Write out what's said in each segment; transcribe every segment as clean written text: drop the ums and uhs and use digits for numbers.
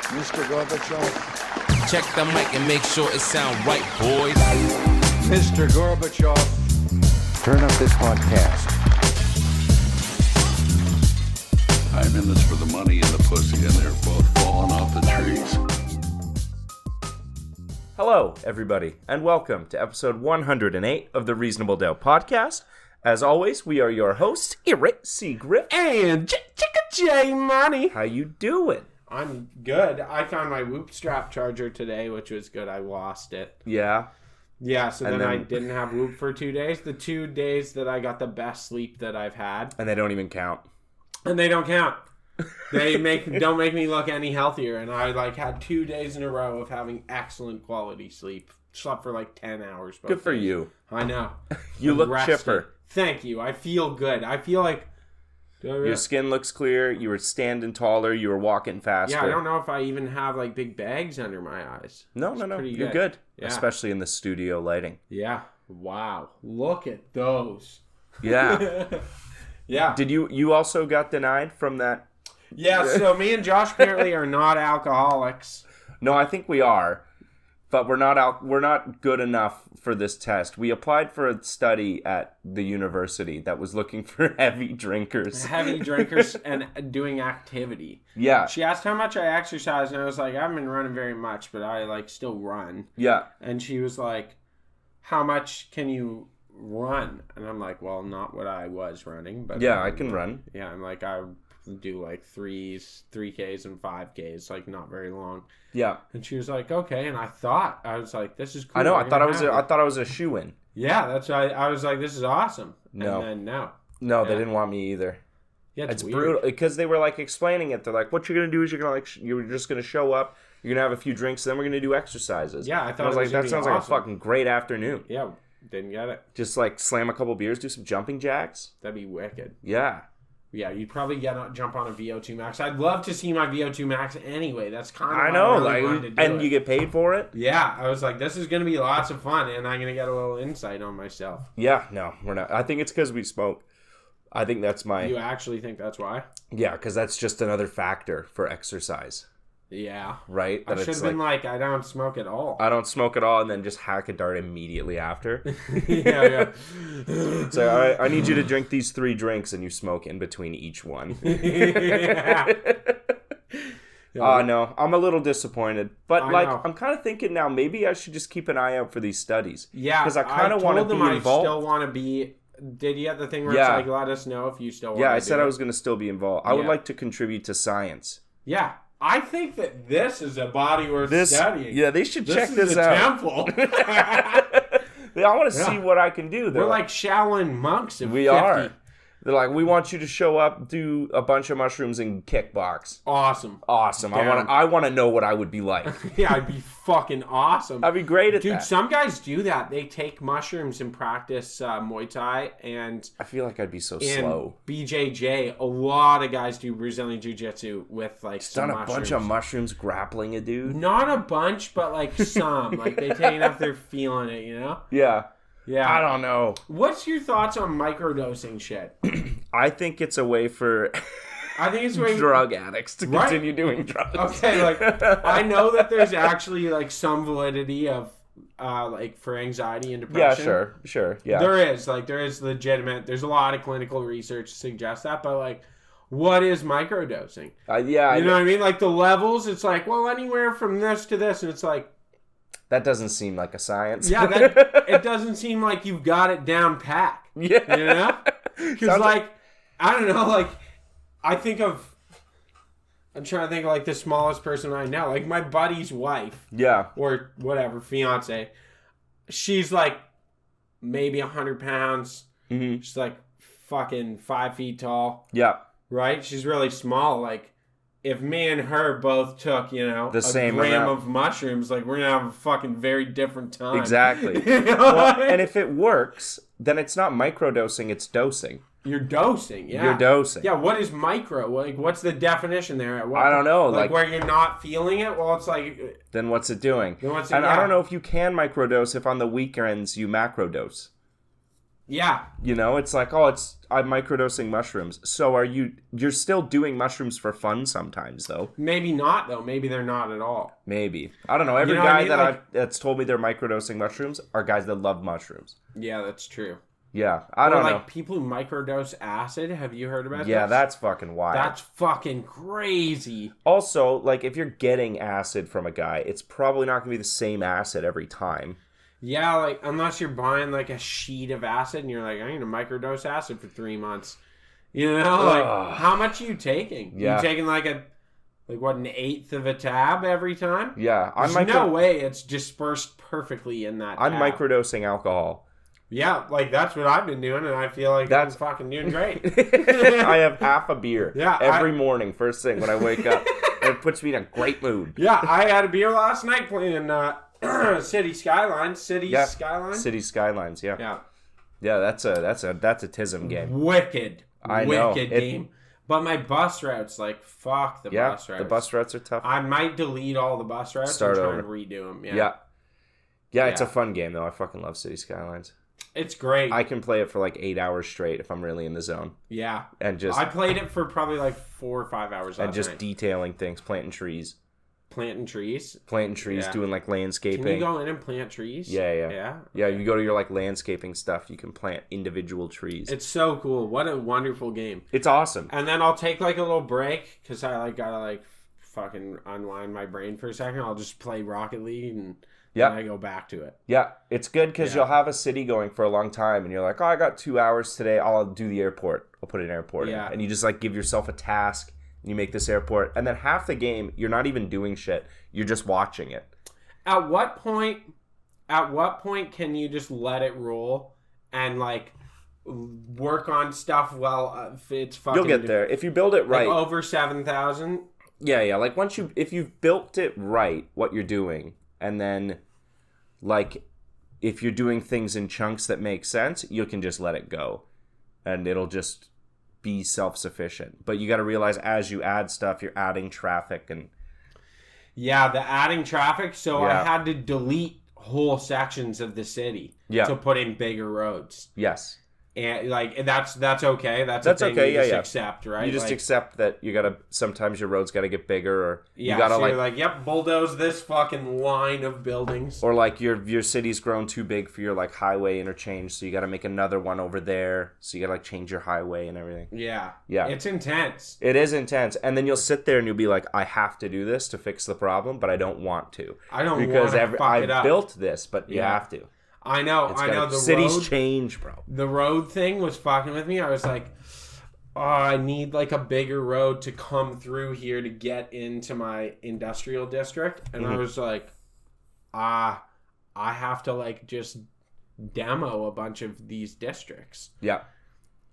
Mr. Gorbachev. Check the mic and make sure it sound right, boys. Mr. Gorbachev. Turn up this podcast. I'm in this for the money and the pussy, and they're both falling off the trees. Hello, everybody, and welcome to episode 108 of the Reasonable Doubt podcast. As always, we are your hosts, Eric Seagriff And Chicka J Money. How you doing? I'm good. I found my Whoop strap charger today, which was good. I lost it. Yeah. Yeah, so And then I then- didn't have Whoop for 2 days. The 2 days that I got the best sleep that I've had. And they don't even count. And they don't count. They don't make me look any healthier. And I had 2 days in a row of having excellent quality sleep. Slept for 10 hours. both Good for days. you. I know. You I'm look rested. chipper. Thank you. I feel good. I feel like... Your skin looks clear. You were standing taller. You were walking faster. Yeah, I don't know if I even have big bags under my eyes. No. pretty You're good. good. Yeah. Especially in the studio lighting. Yeah. Wow. Look at those. Yeah. Yeah. Did you also got denied from that? Yeah, so me and Josh apparently are not alcoholics. No, I think we are. But we're not good enough for this test. We applied for a study at the university that was looking for heavy drinkers. Heavy drinkers and doing activity. Yeah. She asked how much I exercise, and I was like, I haven't been running very much, but I still run. Yeah. And she was like, how much can you run? And I'm like, well, not what I was running, but Yeah, I can run. Yeah, I'm like, I do 3Ks and 5Ks, not very long. Yeah. And she was like, okay. And I was like, this is cool. I know. I We're thought gonna have I was a shoo-in. Yeah, that's right. I was like, this is awesome. No. And then no. No, they Yeah. didn't want me either. Yeah, It's weird. brutal because they were explaining it. They're like, what you're gonna do is you're just gonna show up. You're gonna have a few drinks, then we're gonna do exercises. Yeah, I And thought I was it like, was gonna that be sounds like a awesome. fucking great afternoon. Yeah, didn't get it. Just slam a couple beers, do some jumping jacks. That'd be wicked. Yeah. Yeah, you'd probably jump on a VO2 Max. I'd love to see my VO2 Max anyway. That's kind of I know, why I really wanted to do and it. you get paid for it. Yeah, I was like, this is gonna be lots of fun, and I'm gonna get a little insight on myself. Yeah, no, we're not. I think it's because we smoke. I think that's my You actually think that's why? yeah, because that's just another factor for exercise, Yeah. right? I That should have been I don't smoke at all. I don't smoke at all, and then just hack a dart immediately after. yeah. So I need you to drink these 3 drinks, and you smoke in between each one. yeah. No, I'm a little disappointed, but I know. I'm kind of thinking now maybe I should just keep an eye out for these studies. Yeah, because I kind of want to be I involved. still want to be. Did you have the thing where Yeah. it's let us know if you still want Yeah, to I said do I it? was going to still be involved. I would Yeah. like to contribute to science. Yeah, I think that this is a body worth studying. Yeah, they should check is this a out. temple. I want to Yeah. see what I can do. We're like Shaolin monks. Of we 50. are. They're like, we want you to show up, do a bunch of mushrooms, and kickbox. Awesome. Awesome. Down. I want to know what I would be like. Yeah, I'd be fucking awesome. I'd be great at Dude, that. some guys do that. They take mushrooms and practice Muay Thai and I feel like I'd be so in slow. BJJ. A lot of guys do Brazilian Jiu-Jitsu with some Done a mushrooms. bunch of mushrooms grappling a dude. Not a bunch, but some. They take it if they're feeling it, you know? Yeah. Yeah. I don't know. What's your thoughts on microdosing shit? I think it's a way for I think it's way drug addicts to Right. continue doing drugs. Okay, I know that there's actually some validity of for anxiety and Yeah, depression. sure. Yeah. There is legitimate. There's a lot of clinical research to suggest that, but what is microdosing? Yeah. You know what I mean? The levels, it's anywhere from this to this, and it's that doesn't seem like a science. yeah, it doesn't seem like you've got it down pat. Yeah. You know? Because I don't know, I think of, I'm trying to think of the smallest person I know, my buddy's wife, Yeah. or whatever, fiance. She's maybe 100 pounds. Mm-hmm. She's fucking 5 feet tall, Yeah. right? She's really small. If me and her both took, a same gram amount. of mushrooms, we're going to have a fucking very different time. Exactly. You know Well, what I mean? and if it works, then it's not microdosing, it's dosing. You're dosing, yeah. You're dosing. Yeah, what is micro? What's the definition there? I don't know. Where you're not feeling it? Well, it's Then what's it doing? Then what's it- and I yeah. don't know if you can microdose if on the weekends you macrodose. Yeah. You know, it's like, oh, I'm microdosing mushrooms. So you're still doing mushrooms for fun sometimes, though. Maybe not, though. Maybe they're not at all. Maybe. I don't know. Every You know what guy I mean? that Like- that's told me they're microdosing mushrooms are guys that love mushrooms. Yeah, that's true. Yeah, I Or don't like know. people who microdose acid. Have you heard about Yeah, this? that's fucking wild. That's fucking crazy. Also, like, if you're getting acid from a guy, it's probably not going to be the same acid every time. Yeah, like, unless you're buying, like, a sheet of acid and you're like, I need to microdose acid for 3 months. You know? Like, Ugh. how much are you taking? Yeah. You taking, like, an eighth of a tab every time? Yeah, There's no way it's dispersed perfectly in that I'm tab. microdosing alcohol. Yeah, like, that's what I've been doing, and I feel like That's- I'm fucking doing great. I have half a beer Yeah, every morning, first thing when I wake up. And it puts me in a great mood. Yeah, I had a beer last night playing City Skylines. Skylines? City Skylines, yeah. Yeah. Yeah, that's a TISM game. Wicked. I know. Wicked game. But my bus routes, like, fuck the Yeah, bus routes. the bus routes are tough. I might delete all the bus routes Start and try over. and redo them. Yeah, it's a Yeah. fun game, though. I fucking love City Skylines. It's great. I can play it for like 8 hours straight if I'm really in the zone. Yeah. And just I played it for probably like 4 or 5 hours last and just night. detailing things, planting trees, Planting trees. yeah. Doing like landscaping. Can you go in and plant trees? Yeah. Yeah, you go to your like landscaping stuff, you can plant individual trees. It's so cool. What a wonderful game. It's awesome. And then I'll take like a little break because I like gotta like fucking unwind my brain for a second. I'll just play Rocket League and then I go back to it. Yeah, it's good because you'll have a city going for a long time and you're like, oh, I got 2 hours today. I'll do the airport. I'll put an airport in. And you just like give yourself a task and you make this airport. And then half the game, you're not even doing shit. You're just watching it. At what point can you just let it roll and like work on stuff while it's fucking... You'll get there. If you build it right. Like over 7,000? Yeah. Like if you've built it right, what you're doing, and then like if you're doing things in chunks that make sense, you can just let it go and it'll just be self-sufficient. But you got to realize as you add stuff, you're adding traffic and Yeah, the adding traffic. So Yeah. I had to delete whole sections of the city to put in bigger roads. yes. And like that's okay. That's That's a thing okay, you just yeah. accept, right? You just like, accept that you gotta. Sometimes your roads gotta get bigger, or yeah, you gotta so like, you're like, yep, bulldoze this fucking line of buildings. or like your city's grown too big for your like highway interchange, so you gotta make another one over there. So you gotta like change your highway and everything. Yeah, Yeah. it's intense. It is intense, and then you'll sit there and you'll be like, I have to do this to fix the problem, but I don't want to. I don't because want to fuck it I up. built this, but you Yeah. have to. I know. It's I know. gotta- The cities road, change, bro. the road thing was fucking with me. I was like, oh, I need like a bigger road to come through here to get into my industrial district, and I was like, I have to like just demo a bunch of these districts. Yeah.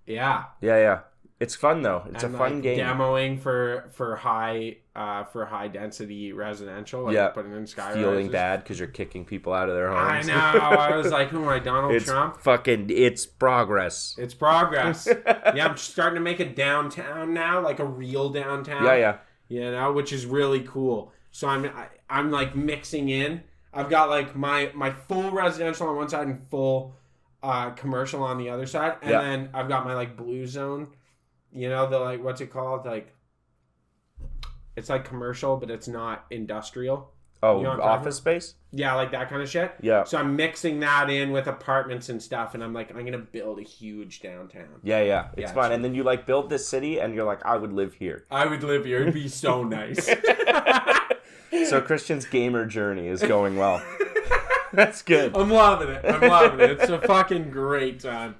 Yeah. It's fun though. It's And, a fun like, game. Demoing for high density residential, like Yeah. putting in sky Feeling rises. bad because you're kicking people out of their I homes. know. I was like, who am I, Donald It's Trump? it's progress. It's progress. Yeah, I'm starting to make a downtown now, like a real downtown. Yeah. You know, which is really cool. So I'm like mixing in. I've got like my full residential on one side and full commercial on the other side, and Yeah. then I've got my like blue zone. You know, the like, what's it called? Like, it's like commercial, but it's not industrial. Oh, You know what I'm talking office space? Yeah, like that kind of shit. Yeah. So I'm mixing that in with apartments and stuff, and I'm like, I'm gonna build a huge downtown. Yeah. It's Yeah, fun. so- And then you like build this city and you're like, I would live here. I would live here. It'd be so nice. So Christian's gamer journey is going well. That's good. I'm loving it. It's a fucking great time.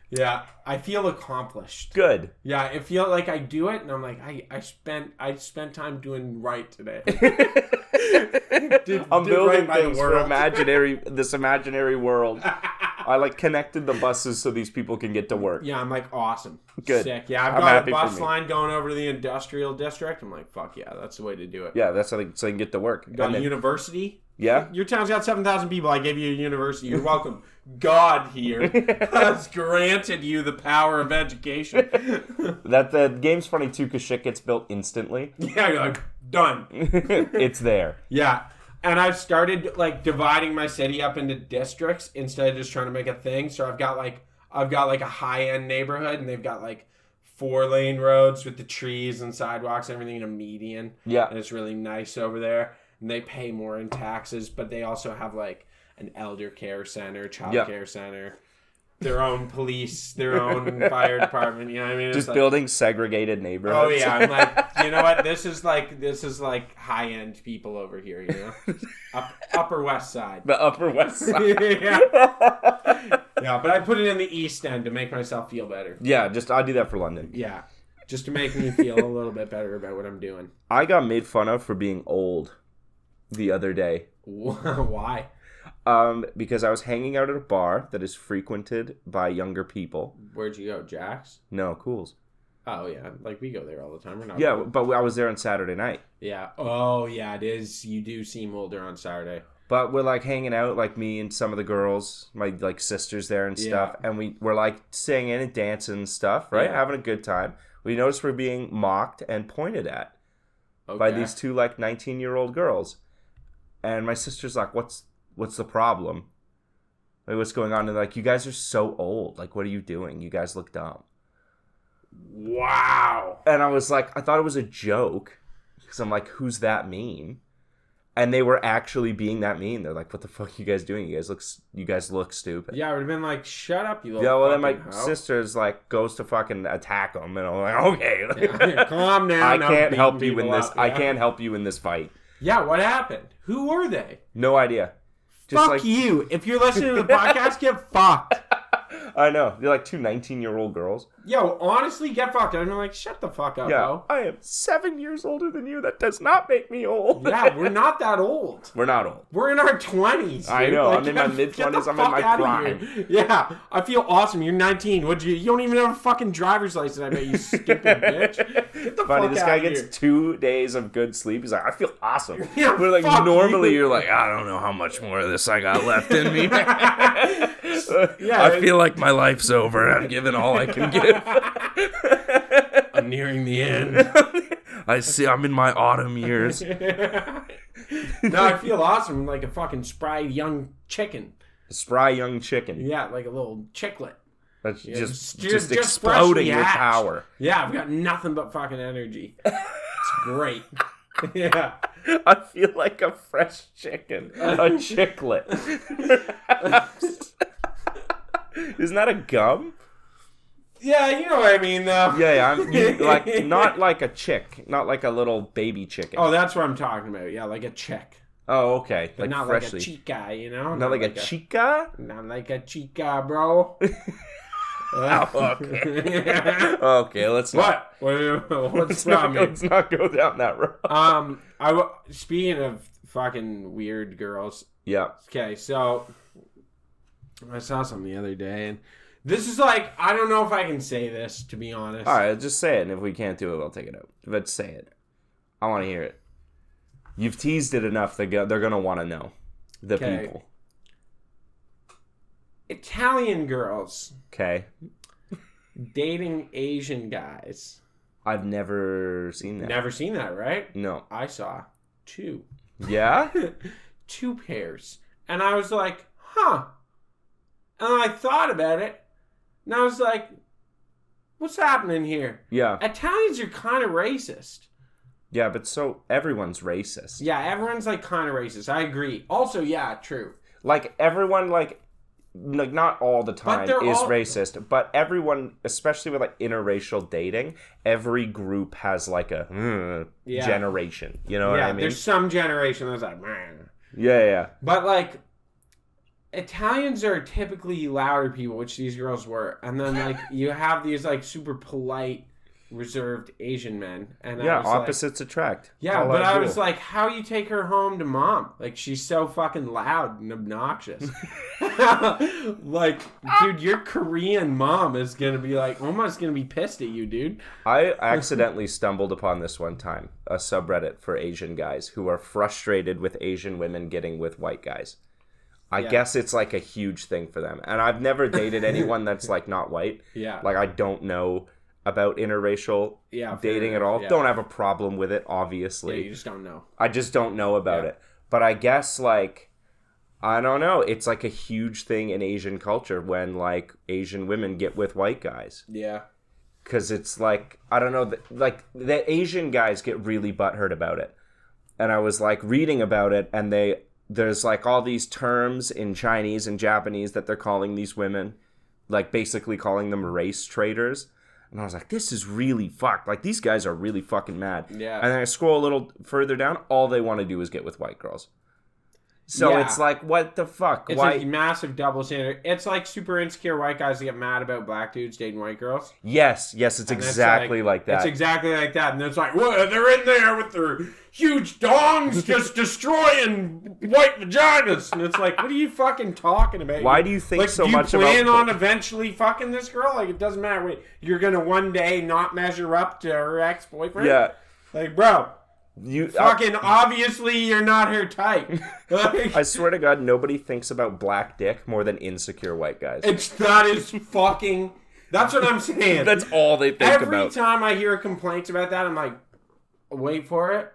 Yeah, I feel accomplished. Good. Yeah, I feel like I do it, and I'm like, I spent time doing right today. I'm did building right by the things for world. this imaginary world. I like connected the buses so these people can get to work. Yeah, I'm like, awesome. Good. Sick. Yeah, I've I'm got happy a for bus me. line going over to the industrial district. I'm like, fuck yeah, that's the way to do it. Yeah, that's so they can get to work. Got And a then- university. Yeah. Your town's got 7,000 people. I gave you a university. You're welcome. God here has granted you the power of education. That the game's funny too because shit gets built instantly. Yeah, you're like, done. It's there. Yeah. And I've started like dividing my city up into districts instead of just trying to make a thing. So I've got like I've got like a high-end neighborhood, and they've got like 4-lane roads with the trees and sidewalks, everything in a median. Yeah. And it's really nice over there. And they pay more in taxes, but they also have like an elder care center, child care center, their own police, their own fire department. You know what I mean? Just like, building segregated neighborhoods. oh yeah, I'm like, you know what? This is like high end people over here. You know, Upper West Side. The Upper West Side. Yeah, but I put it in the East End to make myself feel better. Yeah, I do that for London. Yeah, just to make me feel a little bit better about what I'm doing. I got made fun of for being old the other day. Why? Because I was hanging out at a bar that is frequented by younger people. Where'd you go, Jack's? No, Cools. Oh yeah, like we go there all the time. We're not. Yeah, old. but I was there on Saturday night. Yeah. Oh yeah, it is. You do seem older on Saturday. But we're like hanging out, like me and some of the girls, my like sisters there and stuff, and we're like singing and dancing and stuff, right? Yeah. Having a good time. We noticed we're being mocked and pointed at by these two like 19-year-old girls, and my sister's like, "What's the problem? Like, what's going on?" And like, "You guys are so old. Like, what are you doing? You guys look dumb." Wow. And I was like, I thought it was a joke because I'm like, "Who's that mean?" And they were actually being that mean. They're like, "What the fuck are you guys doing? You guys look stupid." Yeah, I would have been like, "Shut up, you little." Yeah, well, then my fucking hoe." sister's like goes to fucking attack them, and I'm like, "Okay, Yeah, calm down. I no can't help beating you in people this. up, I yeah. can't help you in this fight." Yeah, what happened? Who were they? No idea. Just Fuck you. If you're listening to the podcast, get fucked. I know. They're like two 19-year-old girls. Yo, honestly, get fucked. I'm like, shut the fuck up, Yeah, bro. I am 7 years older than you. That does not make me old. Yeah, we're not that old. We're not old. We're in our 20s. I dude. know. Like, I'm in my get mid-20s. the I'm in fuck my outta prime. here. Yeah, I feel awesome. You're 19. You don't even have a fucking driver's license, I bet, you stupid bitch. Get the Funny, fuck this guy outta gets here. 2 days of good sleep. He's like, I feel awesome. Yeah, We're like, fuck normally you. you're like, I don't know how much more of this I got left in me. Yeah, I feel like my life's over. I'm giving all I can give. I'm nearing the end. I see. I'm in my autumn years. No, I feel awesome. Like a fucking spry young chicken. Spry young chicken. Yeah, like a little chicklet. That's Yeah, just freshly exploding with hatched. power. Yeah, I've got nothing but fucking energy. It's great. Yeah. I feel like a fresh chicken. A chicklet. Isn't that a gum? Yeah, you know what I mean, though. Yeah, like not like a chick, not like a little baby chicken. Oh, that's what I'm talking about. Yeah, like a chick. Oh, okay. But Like not freshly. like a chica, you know? Not like a chica? Not like a chica, bro. Oh, okay. Okay, let's not. What's wrong, man? Let's not go down that road. Speaking of fucking weird girls. Yeah. Okay, so I saw something the other day, and this is like, I don't know if I can say this, to be honest. All right, just say it, and if we can't do it, I'll take it out. But say it. I want to hear it. You've teased it enough. They're going to want to know. The Okay. people. Italian girls Okay. dating Asian guys. I've never seen that. Never seen that, right? No. I saw 2. Yeah? 2 pairs. And I was like, huh. And I thought about it. And I was like, what's happening here? Yeah. Italians are kind of racist. Yeah, but so everyone's racist. Yeah, everyone's like kind of racist. I agree. Also, yeah, true. Like everyone, like not all the time they're is all- racist, but everyone, especially with like interracial dating, every group has like a Yeah. generation. You know what Yeah, I mean? there's some generation that's like, man. Yeah. But like, Italians are typically louder people, which these girls were, and then like you have these like super polite, reserved Asian men, and Yeah, I was like, opposites attract. yeah, All but that I rule. was like, how you take her home to mom? Like she's so fucking loud and obnoxious. Like, dude, your Korean mom is gonna be like almost gonna be pissed at you, dude. I accidentally stumbled upon this one time, a subreddit for Asian guys who are frustrated with Asian women getting with white guys. I guess it's like a huge thing for them. And I've never dated anyone that's like not white. Yeah. Like I don't know about interracial Yeah, fair dating at enough, all. yeah. Don't have a problem with it, Yeah, obviously. you just don't know. I just don't know about Yeah. it. But I guess like I don't know. It's like a huge thing in Asian culture when like Asian women get with white guys. Yeah. Because it's like, I don't know, like the Asian guys get really butthurt about it. And I was like reading about it, and there's like all these terms in Chinese and Japanese that they're calling these women, like basically calling them race traitors. And I was like, this is really fucked. Like, these guys are really fucking mad. Yeah. And then I scroll a little further down, all they want to do is get with white girls. So Yeah. it's like, what the fuck? It's Why? a massive double standard. It's like super insecure white guys that get mad about black dudes dating white girls. Yes, it's And it's exactly like that. It's exactly like that. And it's like, what? They're in there with their huge dongs just destroying white vaginas. And it's like, what are you fucking talking about? Why do you think like, so do you much about... plan on eventually fucking this girl? Like, it doesn't matter. Wait, you're going to one day not measure up to her ex-boyfriend? Yeah. Like, bro... You Fucking obviously you're not her type. Like, I swear to God, nobody thinks about black dick more than insecure white guys. that is fucking. That's what I'm saying. That's all they think Every about. time I hear complaints about that, I'm like, wait for it,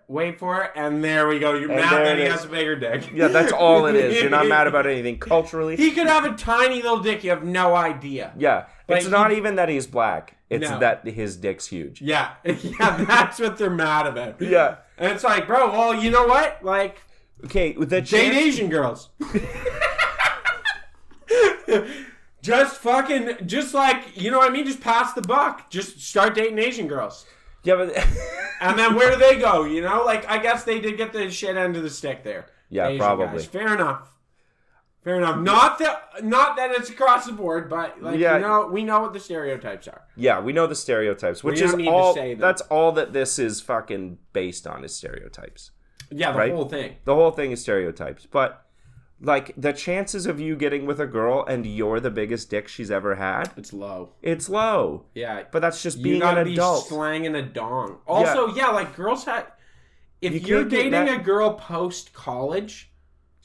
and there we go. You're And mad there that it he is. has a bigger dick. Yeah, that's all it is. You're not mad about anything culturally. He could have a tiny little dick. You have no idea. Yeah, But it's not even that he's black. It's No. that his dick's huge. Yeah, that's what they're mad about. Yeah. And it's like, bro, well, you know what? Like, Okay, with the date chance... Asian girls. Just like, you know what I mean? Just pass the buck. Just start dating Asian girls. Yeah, but... And then where do they go? You know, like, I guess they did get the shit end of the stick there. Yeah, Asian probably. guys. Fair enough. Not that it's across the board, but like, Yeah. you know, we know what the stereotypes are. Yeah, we know the stereotypes, which We is don't need all... to say them. That's all that this is fucking based on, is stereotypes. Yeah, the Right? whole thing. The whole thing is stereotypes. But, like, the chances of you getting with a girl and you're the biggest dick she's ever had, It's low. it's low. Yeah. But that's just You being gotta an adult. be slanging a dong. Also, yeah, like girls have. You If you're can't get dating that- a girl post college,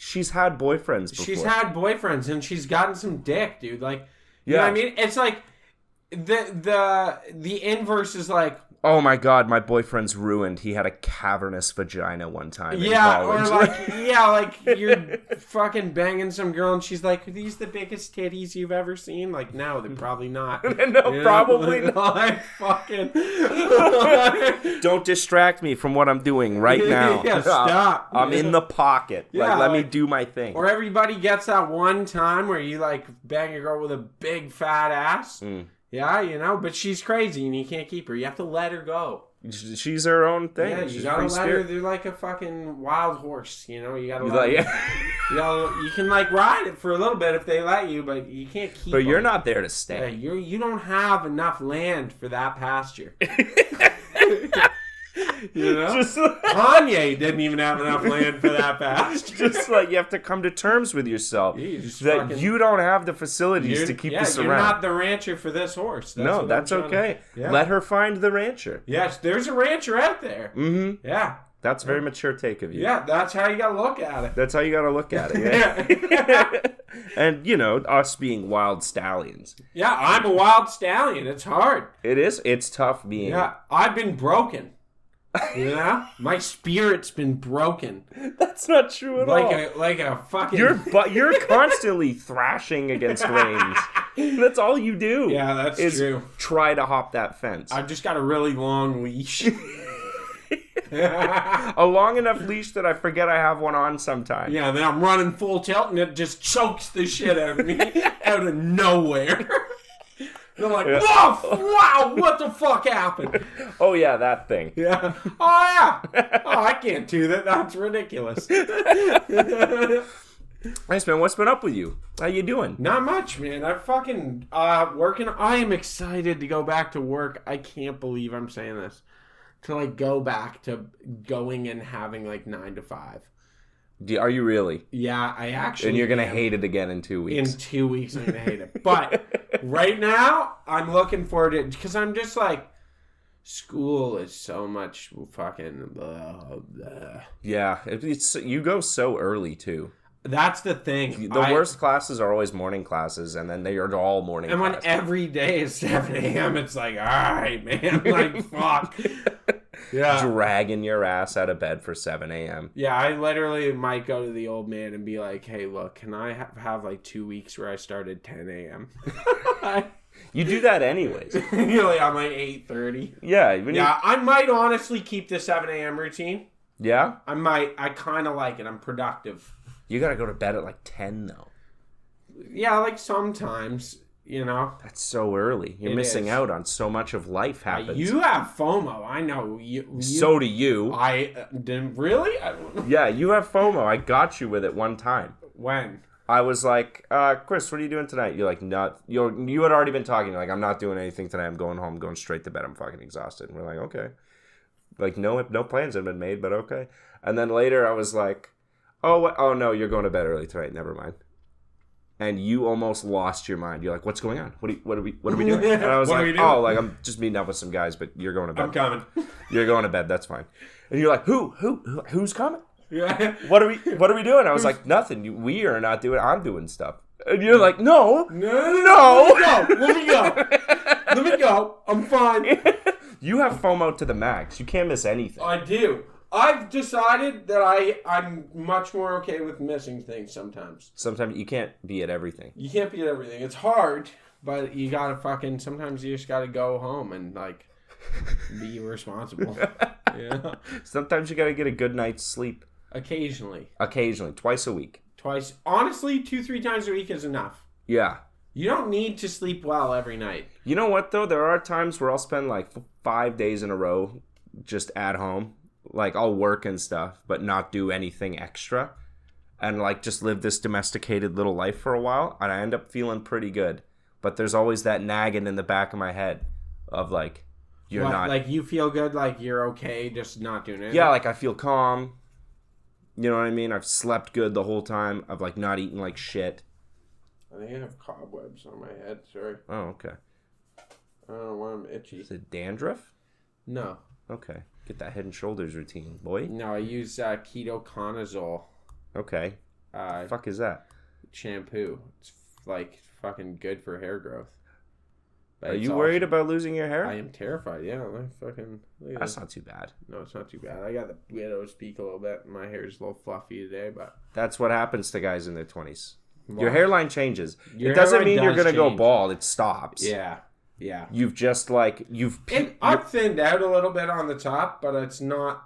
She's had boyfriends before. she's had boyfriends and she's gotten some dick, dude. Like, you know Yeah. what I mean? It's like the inverse is like, Oh my God, my boyfriend's ruined. He had a cavernous vagina one time in yeah, or college. like you're fucking banging some girl and she's like, are these the biggest titties you've ever seen? Like, no, they're probably not. No, You know? probably not. Like, fucking. Don't distract me from what I'm doing right now. Yeah, stop. I'm in the pocket. Yeah, let me like- do my thing. Or everybody gets that one time where you like bang a girl with a big fat ass. Yeah, you know, but she's crazy and you can't keep her. You have to let her go. She's her own thing. Yeah, She's you a gotta free let her. spirit. They're like a fucking wild horse, you know. You gotta You're let like, her, you can like ride it for a little bit if they let you, but you can't keep. but you're them. not there to Yeah, stay. you don't have enough land for that pasture. You know, Just like- Kanye didn't even have enough land for that pasture. Just like you have to come to terms with yourself You just that fucking- you don't have the facilities to keep this you're around. not the rancher for this horse. No, what that's I'm trying to- okay. Yeah. Let her find the rancher. Yes, there's a rancher out there. Mm-hmm. Yeah. That's a very mature take of you. Yeah, that's how you gotta look at it. That's how you got to look at it. Yeah. And, you know, us being wild stallions. Yeah, I'm a wild stallion. It's hard. It is. It's tough being. Yeah, I've been broken. You know? My spirit's been broken. That's not true at all. Like a fucking You're constantly thrashing against reins. That's all you do. Yeah, that's is true. Try to hop that fence. I've just got a really long leash. A long enough leash that I forget I have one on sometimes. Yeah, then I'm running full tilt and it just chokes the shit out of me out of nowhere. And I'm like, whoa, wow, what the fuck happened? Oh yeah, that thing. Yeah. Oh yeah. Oh, I can't do that. That's ridiculous. Nice man. What's been up with you? How you doing? Not much, man. I'm fucking working. I am excited to go back to work. I can't believe I'm saying this. To like go back to going and having like 9 to 5. Are you really? Yeah, I actually. And you're gonna am. hate it again in 2 weeks. In 2 weeks, I'm gonna hate it. But right now, I'm looking forward to it because I'm just like, school is so much fucking. Yeah, it's you go so early too. That's the thing. The worst classes are always morning classes, and then they are all morning. And when classes. every day is 7 a.m., it's like, all right, man, like fuck. Yeah. dragging your ass out of bed for 7 a.m. Yeah, I literally might go to the old man and be like, hey, look, can I have like 2 weeks where I start at 10 a.m.? You do that anyways. Really, I'm like 8:30. Yeah. I might honestly keep the 7 a.m. routine. Yeah? I kind of like it. I'm productive. You gotta go to bed at like 10, though. Yeah, like sometimes, That's so early. You're missing out on so much of life happens. You have FOMO. I know. So do you. I didn't really? I don't know. Yeah, you have FOMO. I got you with it one time. When? I was like, Chris, what are you doing tonight? You're like, not. You had already been talking. You're like, I'm not doing anything tonight. I'm going home, going straight to bed. I'm fucking exhausted. And we're like, okay. Like, no plans have been made, but okay. And then later I was like, oh no, you're going to bed early tonight. Never mind. And you almost lost your mind. You're like, what's going on? What are we doing? And I was like, oh, like I'm just meeting up with some guys, but you're going to bed. I'm coming. You're going to bed. That's fine. And you're like, who's coming? Yeah. What are we doing? I was like, nothing. We are not doing. I'm doing stuff. And you're like, no. Let me go. I'm fine. You have FOMO to the max. You can't miss anything. I do. I've decided that I'm much more okay with missing things sometimes. Sometimes you can't be at everything. You can't be at everything. It's hard, but you gotta sometimes you just gotta go home and, like, be responsible. Yeah. Sometimes you gotta get a good night's sleep. Occasionally. Twice a week. Twice. Honestly, 2-3 times a week is enough. Yeah. You don't need to sleep well every night. You know what, though? There are times where I'll spend, like, 5 days in a row just at home. Like, I'll work and stuff, but not do anything extra. And, like, just live this domesticated little life for a while. And I end up feeling pretty good. But there's always that nagging in the back of my head of, like, you're not... Like, you feel good, like, you're okay just not doing it? Yeah, like, I feel calm. You know what I mean? I've slept good the whole time. I've, like, not eaten like shit. I think I have cobwebs on my head. Sorry. Oh, okay. I don't know why I'm itchy. Is it dandruff? No. Okay. Get that Head and Shoulders routine, boy. No, I use ketoconazole. Okay. The fuck is that? Shampoo. It's like fucking good for hair growth. But Are you worried about losing your hair? I am terrified. Yeah, look at That's this. not too bad. No, it's not too bad. I got the widow's peak a little bit. My hair's a little fluffy today, but That's what happens to guys in their 20s. Well, Your hairline changes. Your It doesn't hairline mean you're does going to go change. bald. It stops. yeah. You've just, like, I've thinned out a little bit on the top, but it's not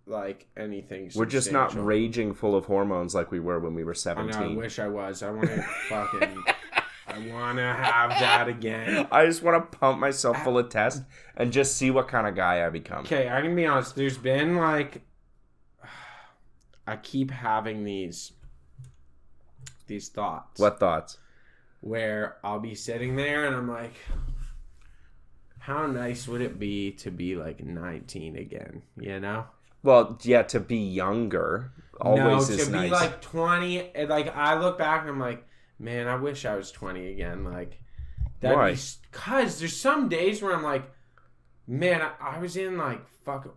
like anything We're just not substantial. raging full of hormones like we were when we were I 17. know, I wish I was. I want to fucking... I want to have that again. I just want to pump myself full of test and just see what kind of guy I become. Okay, I can be honest. There's been, like... I keep having these thoughts. What thoughts? Where I'll be sitting there and I'm like... How nice would it be to be, like, 19 again, you know? Well, yeah, to be younger always is to nice. be, like, 20. And, like, I look back and I'm like, man, I wish I was 20 again. Like, Why? Because there's some days where I'm like, man, I was in, like,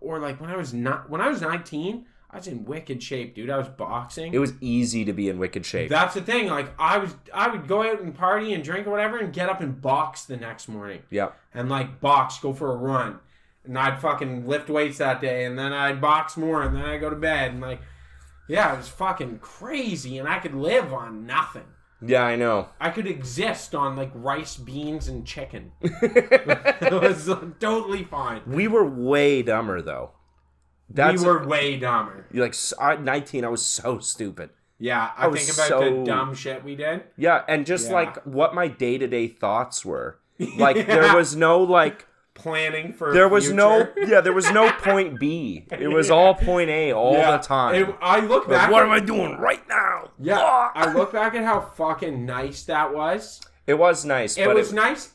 or, like, when I was 19, I was in wicked shape, dude. I was boxing. It was easy to be in wicked shape. That's the thing. Like, I would go out and party and drink or whatever and get up and box the next morning. Yeah. And, like, go for a run. And I'd fucking lift weights that day. And then I'd box more. And then I'd go to bed. And, like, yeah, it was fucking crazy. And I could live on nothing. Yeah, I know. I could exist on, like, rice, beans, and chicken. It was totally fine. We were way dumber, though. We were way dumber. You're like, at 19, I was so stupid. Yeah, I was think about so- the dumb shit we did. Yeah, and just, Yeah. like, what my day-to-day thoughts were. Like, there was no, like... Planning for There was future. there was no point B. It was all point A all the time. I look Like, back. what am I doing right now? Yeah, Fuck. I look back at how fucking nice that was. It was nice, It but was nice.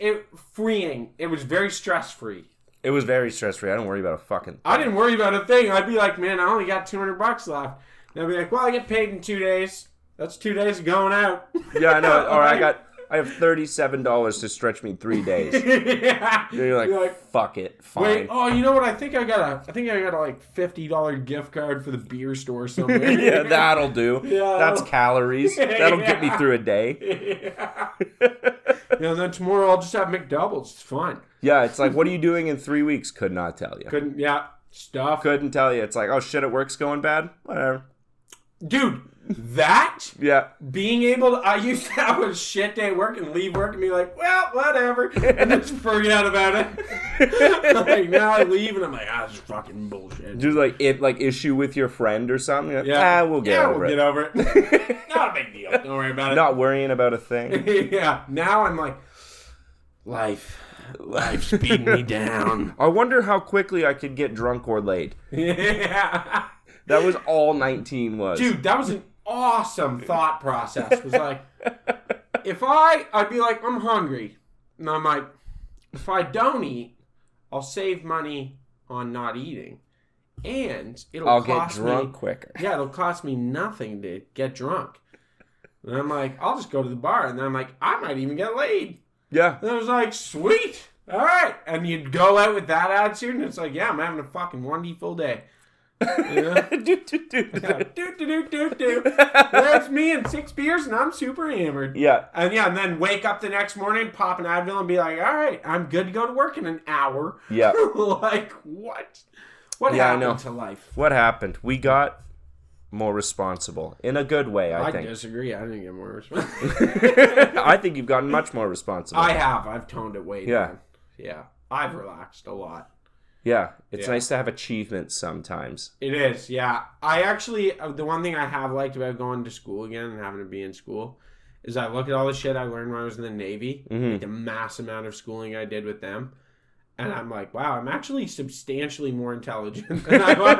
Freeing. It was very stress-free. it was very stress-free. I don't worry about a fucking thing. I didn't worry about a thing. I'd be like, man, I only got $200 left. And I'd be like, well, I get paid in 2 days. That's 2 days of going out. Yeah, I know. Or I have $37 to stretch me 3 days. Yeah. And you're like, fuck it, fine. Wait, oh, you know what? I think I got a like $50 gift card for the beer store somewhere. Yeah, that'll do. Yeah. That's calories. That'll get me through a day. Yeah, and then tomorrow I'll just have McDoubles. It's fine. Yeah, it's like, what are you doing in 3 weeks? Could not tell you. Couldn't. Yeah. Stuff. Couldn't tell you. It's like, oh shit, at work's going bad. Whatever. Dude, that Yeah. being able to, I used to have a shit day at work and leave work and be like, well, whatever, and just forget about it. Like, now I leave and I'm like, this is fucking bullshit. Do like issue with your friend or something. You're like, Yeah, we'll get over we'll it. get over it. Not a big deal. Don't worry about it. Not worrying about a thing. Yeah. Now I'm like, life's beating me down. I wonder how quickly I could get drunk or late. Yeah. That was all 19 was. Dude, that was an awesome thought process. It was like, if I'd be like, I'm hungry. And I'm like, if I don't eat, I'll save money on not eating. And I'll get drunk quicker. Yeah, it'll cost me nothing to get drunk. And I'm like, I'll just go to the bar. And then I'm like, I might even get laid. Yeah. And I was like, sweet. All right. And you'd go out with that attitude. And it's like, yeah, I'm having a fucking wonderful day. Yeah. That's me and 6 beers and I'm super hammered. Yeah. And then wake up the next morning, pop an Advil and be like, all right, I'm good to go to work in an hour. Yeah. Like, what? What happened to life? What happened? We got more responsible. In a good way, I think. I disagree. I didn't get more responsible. I think you've gotten much more responsible. I have. I've toned it way Yeah. down. Yeah. I've relaxed a lot. Yeah. It's Yeah. nice to have achievements sometimes. It is, yeah. I actually, the one thing I have liked about going to school again and having to be in school is I look at all the shit I learned when I was in the Navy, like the mass amount of schooling I did with them, and I'm like, wow, I'm actually substantially more intelligent than I was.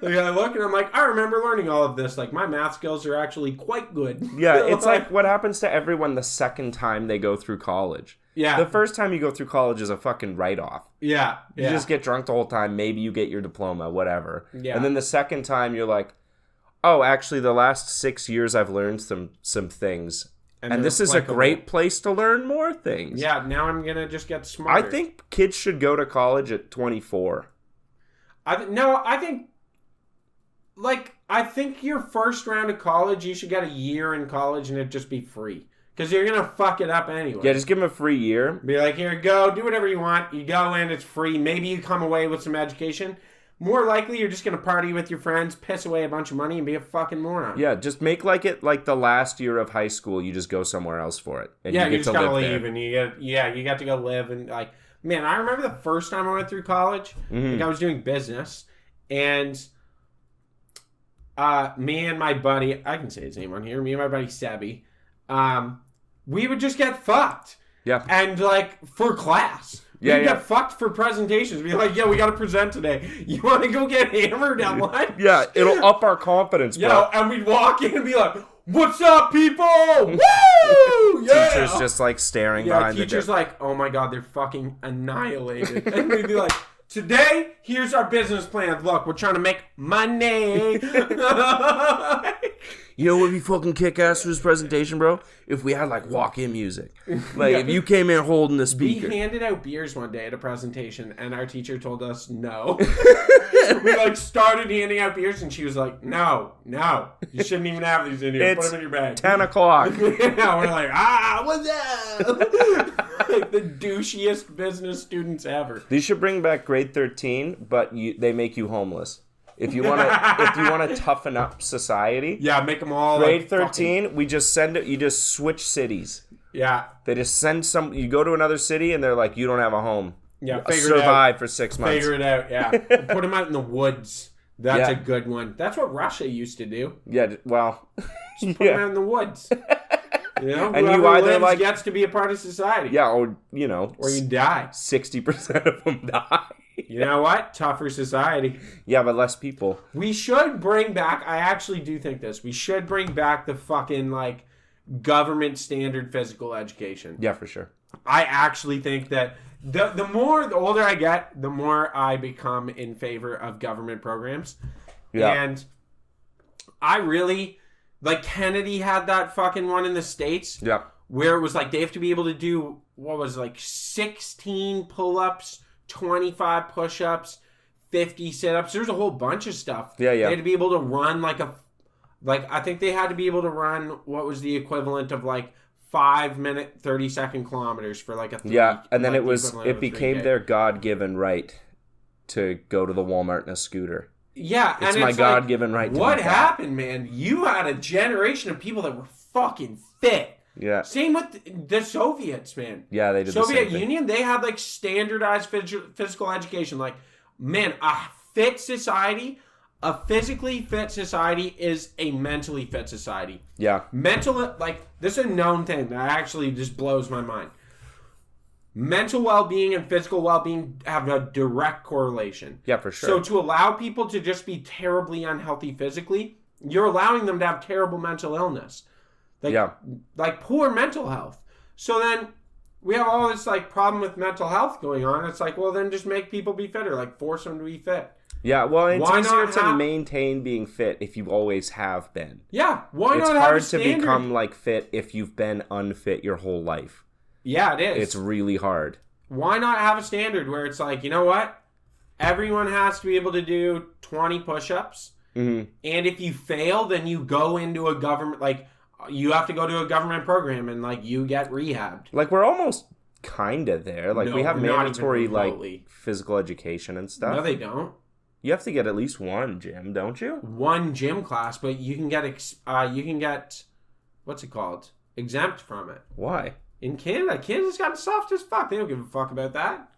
Like, I look and I'm like, I remember learning all of this. Like, my math skills are actually quite good. Yeah, it's like what happens to everyone the second time they go through college. Yeah. The first time you go through college is a fucking write-off. Yeah. You just get drunk the whole time. Maybe you get your diploma, whatever. Yeah. And then the second time you're like, oh, actually, the last 6 years I've learned some things. And this is a great place to learn more things. Yeah, now I'm going to just get smarter. I think kids should go to college at 24. I think your first round of college, you should get a year in college and it just be free. Because you're going to fuck it up anyway. Yeah, just give them a free year. Be like, here you go, do whatever you want. You go in, it's free. Maybe you come away with some education. More likely, you're just going to party with your friends, piss away a bunch of money, and be a fucking moron. Yeah, just make it like the last year of high school. You just go somewhere else for it. And Yeah, you get just to gotta live leave, there. and you got to go live, and like, man, I remember the first time I went through college. Like, I was doing business, and me and my buddy, I can say his name on here. Me and my buddy Sebby, we would just get fucked. Yeah. And like for class. Yeah, We'd get fucked for presentations. Be like, yeah, we got to present today. You want to go get hammered at lunch? Yeah, it'll up our confidence, bro. Yeah, and we'd walk in and be like, what's up, people? Woo! Yeah! Teachers just like staring behind the teachers desk. like, oh my god, they're fucking annihilated. And we'd be like, today, here's our business plan. Look, we're trying to make money. You know what would be fucking kick-ass for this presentation, bro? If we had, like, walk-in music. Like, if you came in holding the speaker. We handed out beers one day at a presentation, and our teacher told us no. We, like, started handing out beers, and she was like, no, you shouldn't even have these in here. Put them in your bag. 10 o'clock. Yeah, we're like, what's up? Like, the douchiest business students ever. They should bring back grade 13, but they make you homeless. If you want to toughen up society, Yeah, make them all grade like, 13, we just send it. You just switch cities. Yeah. They just send some. You go to another city, and they're like, you don't have a home. Yeah, Survive for 6 months. Figure it out, yeah. Put them out in the woods. That's Yeah. a good one. That's what Russia used to do. Yeah. Well. Put them out in the woods. You know, And whoever you either lives like gets to be a part of society. Yeah, or Or you die. 60% of them die. You know what? Tougher society. Yeah, but less people. We should bring back, I actually do think this, we should bring back the fucking, like, government standard physical education. Yeah, for sure. I actually think that the older I get, the more I become in favor of government programs. Yeah. And I really, like, Kennedy had that fucking one in the States. Yeah. Where it was like they have to be able to do, 16 pull-ups, 25 push-ups, 50 sit-ups. There's a whole bunch of stuff. Yeah. They had to be able to run I think they had to be able to run what was the equivalent of 5-minute, 30-second kilometers for like a 3. Yeah, and then like, it the equivalent of it a became 3K. their God-given right to go to the Walmart in a scooter. Yeah, It's and my like, God-given right to what do that. happened, man? You had a generation of people that were fucking fit. Yeah. Same with the Soviets, man. Yeah, they did the Soviet same thing. Union, they had like standardized physical education. Like, man, a fit society, a physically fit society is a mentally fit society. Yeah. Mental, like, this is a known thing that actually just blows my mind. Mental well-being and physical well-being have a direct correlation. Yeah, for sure. So to allow people to just be terribly unhealthy physically, you're allowing them to have terrible mental illness. Like poor mental health. So then we have all this like problem with mental health going on. It's like, well, then just make people be fitter. Like force them to be fit. Yeah, well, it's Why easier not to have- maintain being fit if you always have been. Yeah, why It's not have a hard to standard? become like fit if you've been unfit your whole life. Yeah, it is. It's really hard. Why not have a standard where it's like, you know what? Everyone has to be able to do 20 push-ups. Mm-hmm. And if you fail, then you go into a government, like, you have to go to a government program and, like, you get rehabbed. Like, we're almost kind of there. Like, No, we have we're not even mandatory, remotely. like, physical education and stuff. No, they don't. You have to get at least one gym, don't you? One gym class, but you can get, what's it called? Exempt from it. Why? In Canada, Canada's gotten soft as fuck. They don't give a fuck about that.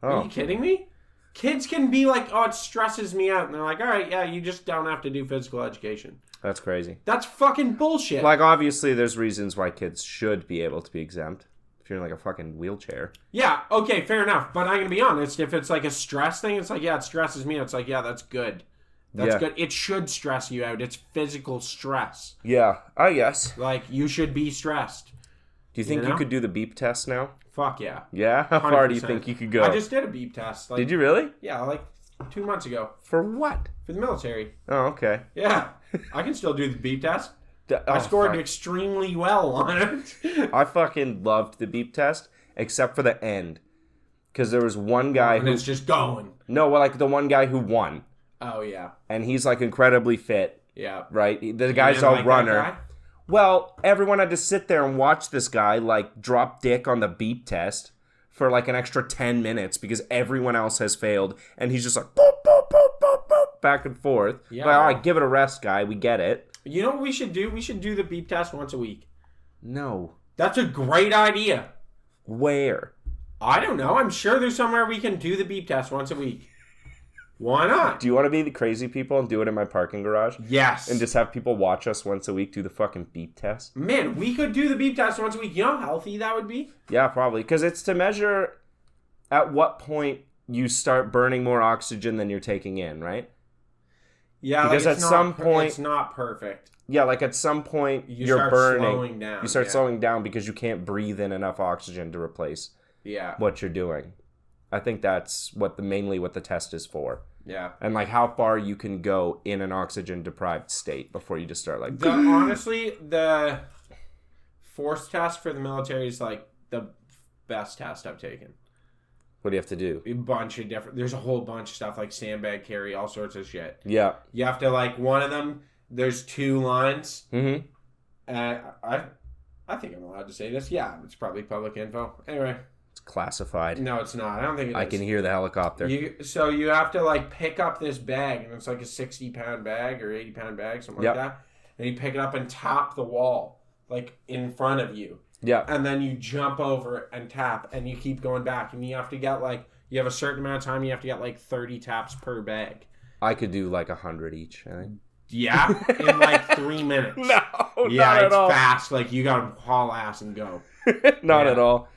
Oh. Are you kidding me? Kids can be like, oh, it stresses me out. And they're like, all right, yeah, you just don't have to do physical education. That's crazy. That's fucking bullshit. Like, obviously, there's reasons why kids should be able to be exempt. If you're in, like, a fucking wheelchair. Yeah, okay, fair enough. But I'm going to be honest. If it's like a stress thing, it's like, yeah, it stresses me out. It's like, yeah, that's good. That's Yeah. good. It should stress you out. It's physical stress. Yeah, I guess. Like, you should be stressed. Do you think You you know? could do the beep test now? Fuck yeah. Yeah? How far do you 100%. think you could go? I just did a beep test. Like, Did you really? Yeah, like 2 months ago. For what? For the military. Oh, okay. Yeah. I can still do the beep test. I Oh, scored fuck. extremely well on it. I fucking loved the beep test, except for the end. Because there was one guy And who... it's just going. No, well, like, the one guy who won. Oh, yeah. And he's, like, incredibly fit, Yeah. right? The You guy's didn't a like that runner. guy? Well, everyone had to sit there and watch this guy, like, drop dick on the beep test for, like, an extra 10 minutes because everyone else has failed. And he's just like, boop, boop, boop, boop, boop, back and forth. Yeah, Like, all bro. right, give it a rest, guy. We get it. You know what we should do? We should do the beep test once a week. No. That's a great idea. Where? I don't know. I'm sure there's somewhere we can do the beep test once a week. Why not? Do you want to be the crazy people and do it in my parking garage? Yes. And just have people watch us once a week do the fucking beep test? Man, we could do the beep test once a week. You know how healthy that would be? Yeah, probably. Because it's to measure at what point you start burning more oxygen than you're taking in, right? Yeah, Because like at it's some not point- it's not perfect. Yeah, like at some point You you're start burning. slowing down, You start yeah. slowing down because you can't breathe in enough oxygen to replace Yeah. what you're doing. I think that's mainly what the test is for. Yeah. And like how far you can go in an oxygen deprived state before you just start like Honestly, the force test for the military is like the best test I've taken. what do you have to do? A bunch of different. There's a whole bunch of stuff like sandbag carry, all sorts of shit. Yeah. You have to like one of them. There's 2 lines. Mm-hmm. I think I'm allowed to say this. Yeah, it's probably public info. Anyway, It's classified. no, it's not. I don't think it is. I can hear the helicopter. So you have to like pick up this bag, and it's like a 60-pound bag or 80-pound bag, something Yep. like that. And you pick it up and tap the wall, like in front of you. Yeah. And then you jump over it and tap, and you keep going back. And you have to get like, you have a certain amount of time, you have to get like 30 taps per bag. I could do like 100 each, I think. Yeah, in like 3 minutes. No, Yeah, not at it's all. fast. Like you gotta haul ass and go. Not Yeah. at all.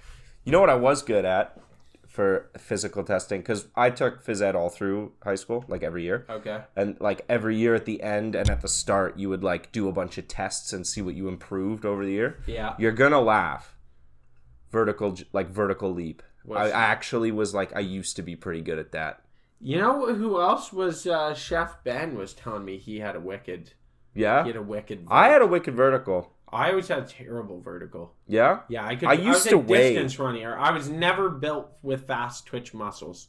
You know what I was good at for physical testing? Because I took phys ed all through high school, like every year. Okay. And like every year at the end and at the start, you would like do a bunch of tests and see what you improved over the year. Yeah. You're gonna laugh. Vertical leap. What's- I actually was like, I used to be pretty good at that. You know who else was Chef Ben was telling me he had a wicked. Yeah? He had a wicked. I had a wicked vertical. I always had terrible vertical. Yeah? Yeah, I could. I used was to a weigh. distance runner. I was never built with fast twitch muscles.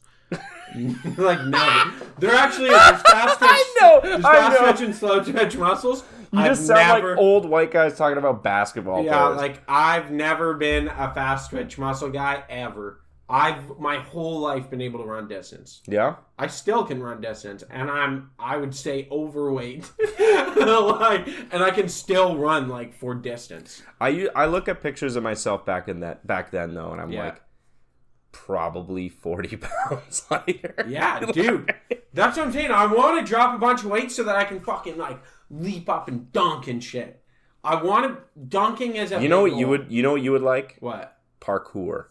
Like never. There actually is. There's fast twitch. There's fast twitch and slow twitch muscles. You just sound like old white guys talking about basketball Yeah, players. like I've never been a fast twitch muscle guy ever. I've my whole life been able to run distance. Yeah? I still can run distance, and I would say overweight, like, and I can still run like for distance. I look at pictures of myself back then though, and I'm Yeah. like probably 40 pounds lighter. Yeah, dude, that's what I'm saying. I want to drop a bunch of weight so that I can fucking like leap up and dunk and shit. I want to dunking as a You know big what you goal. would? You know what you would like? What? Parkour.